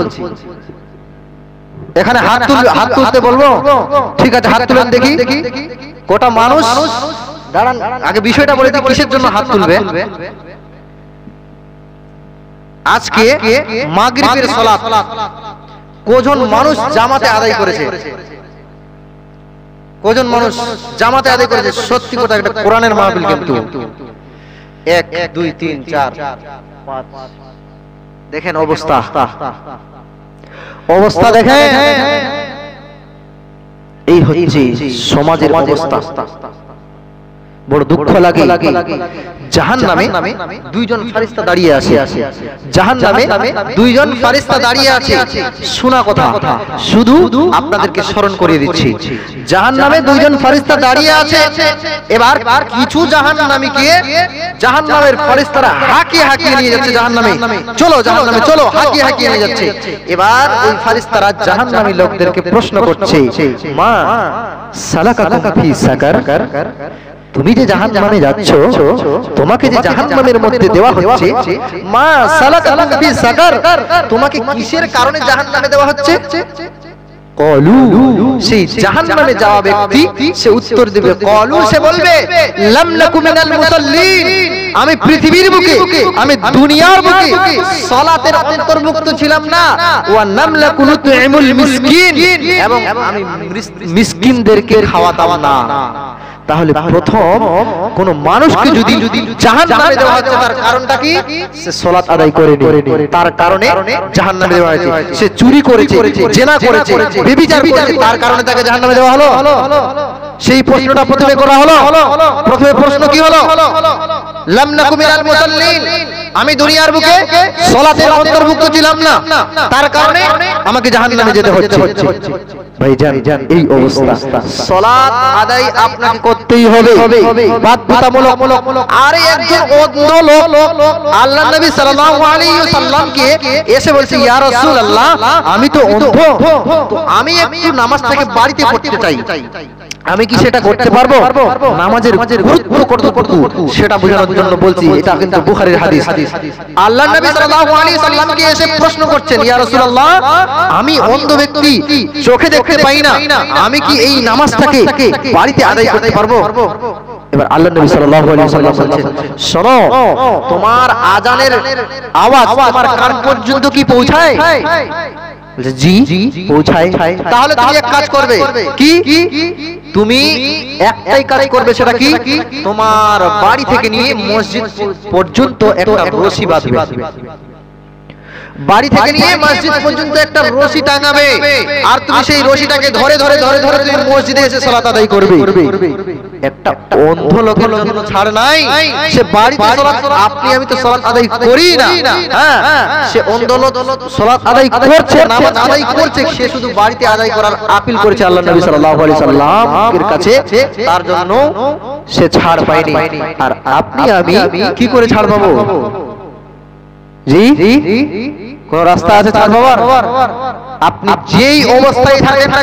এখানে হাত তুলতে বলবো, ঠিক আছে, হাত তুলেন দেখি। কটা মানুষ দাঁড়ান, আগে বিষয়টা বলে দিই কিসের জন্য হাত তুলবে। আজকে মাগরিবের সালাত কজন মানুষ জামাতে আদায় করেছে? কজন মানুষ জামাতে আদায় করেছে? সত্যি কথা, এটা কোরআনের মাহফিল, কিন্তু 1 2 3 4 5 দেখেন অবস্থা দেখেন, এই হচ্ছে সমাজের অবস্থা। বড় দুঃখ লাগে জাহান্নামে দুইজন ফেরেশতা দাঁড়িয়ে আছে। জাহান্নামে দুইজন ফেরেশতা দাঁড়িয়ে আছে। শোনা কথা, শুধু আপনাদেরকে স্মরণ করিয়ে দিচ্ছি। জাহান্নামে দুইজন ফেরেশতা দাঁড়িয়ে আছে। এবার কিছু জাহান্নামীকে জাহান্নামের ফেরেশতারা হাঁকিয়ে নিয়ে যাচ্ছে জাহান্নামে। চলো জাহান্নামে চলো, হাঁকিয়ে নিয়ে যাচ্ছে। এবার ওই ফেরেশতারা জাহান্নামী লোকদেরকে প্রশ্ন করছে, মা সালাকাকুম ফি সাকার, তুমি যে জাহান্নামে যাচ্ছ, তোমাকে যে জাহান্নামের মধ্যে দেওয়া হচ্ছে, মা সালাকাকুম ফি সাকার, তোমাকে কিসের কারণে জাহান্নামে দেওয়া হচ্ছে? কলু, সেই জাহান্নামে যাওয়া ব্যক্তি সে উত্তর দেবে, কলু, সে বলবে, লাম নাকু মিনাল মুসাল্লিন, আমি পৃথিবীর বুকে, আমি দুনিয়ার বুকে সালাতের অন্তর্ভুক্ত ছিলাম না, ওয়া নামলাকু নুতইমুল মিসকিন, এবং আমি মিসকিনদেরকে খাওয়াতাম না। তাহলে প্রথম কোন মানুষকে যদি জাহান্নামে দেওয়া হচ্ছে, তার কারণটা কি? সে সালাত আদায় করেনি, তার কারণে জাহান্নামে দেওয়া হয়েছে। সে চুরি করেছে, জিনা করেছে, ব্যভিচার করেছে, তার কারণে তাকে জাহান্নামে দেওয়া হলো। সেই প্রশ্নটা প্রথমে করা হলো। প্রথমে প্রশ্ন কি হলো? লাম নাকু মিনাল মুসাল্লিন, আমি দুনিয়ার বুকে সালাতের অন্তর্ভুক্ত ছিলাম না, তার কারণে আমাকে জাহান্নামে যেতে হচ্ছে। ভাইজান, এই অবস্থা, সালাত আদায় আপনাকে করতেই হবে, বাধ্যতামূলক। আর একজন অন্ধ লোক আল্লাহর নবী সাল্লাল্লাহু আলাইহি ওয়াসাল্লামকে এসে বলছে, ইয়া রাসূলুল্লাহ, আমি তো অন্ধ, তো আমি একটু নামাজ থেকে বাড়িতে পড়তে চাই, আমি কি সেটা করতে পারবো? নামাজের গুরুত্ব কতটুকু সেটা বোঝানোর জন্য বলছি। এটা কিন্তু বুখারীর হাদিস। আল্লাহর নবী সাল্লাল্লাহু আলাইহি ওয়াসাল্লামকে এসে প্রশ্ন করছেন, ইয়া রাসূলুল্লাহ, আমি অন্ধ ব্যক্তি, চোখে দেখতে পাই না, আমি কি এই নামাজটাকে বাড়িতে আদায় করতে পারবো? এবার আল্লাহর নবী সাল্লাল্লাহু আলাইহি ওয়াসাল্লাম বলছেন, শোনো, তোমার আজানের আওয়াজ তোমার কান পর্যন্ত কি পৌঁছায়? জি, পৌঁছায়। তাহলে তুমি এক কাজ করবে, কি? তুমি একটাই কাজ করবে, সেটা কি? তোমার বাড়ি থেকে নিয়ে মসজিদ পর্যন্ত একটা রশি বাঁধবে, বাড়ি থেকে নিয়ে মসজিদ পর্যন্ত একটা রশি টাঙাবে, আর তুমি সেই রশিটাকে ধরে তুমি মসজিদে এসে সালাত আদায় করবে। একটা অন্ধ লোকের জন্য ছাড় নাই, সে বাড়িতে সালাত, আপনি আমি তো সালাত আদায় করি না, হ্যাঁ, সে অন্ধ লোক সালাত আদায় করছে, নামাজ আদায় করছে, সে শুধু বাড়িতে আদায় করার আপিল করেছে আল্লাহর নবী সাল্লাল্লাহু আলাইহি সাল্লামের কাছে, তার জন্য সে ছাড় পায়নি। আর আপনি আমি কি করে ছাড় পাবো? জি, কোন রাস্তা আছে ছাড় পাওয়ার? আপনি যেই অবস্থায় থাকেন না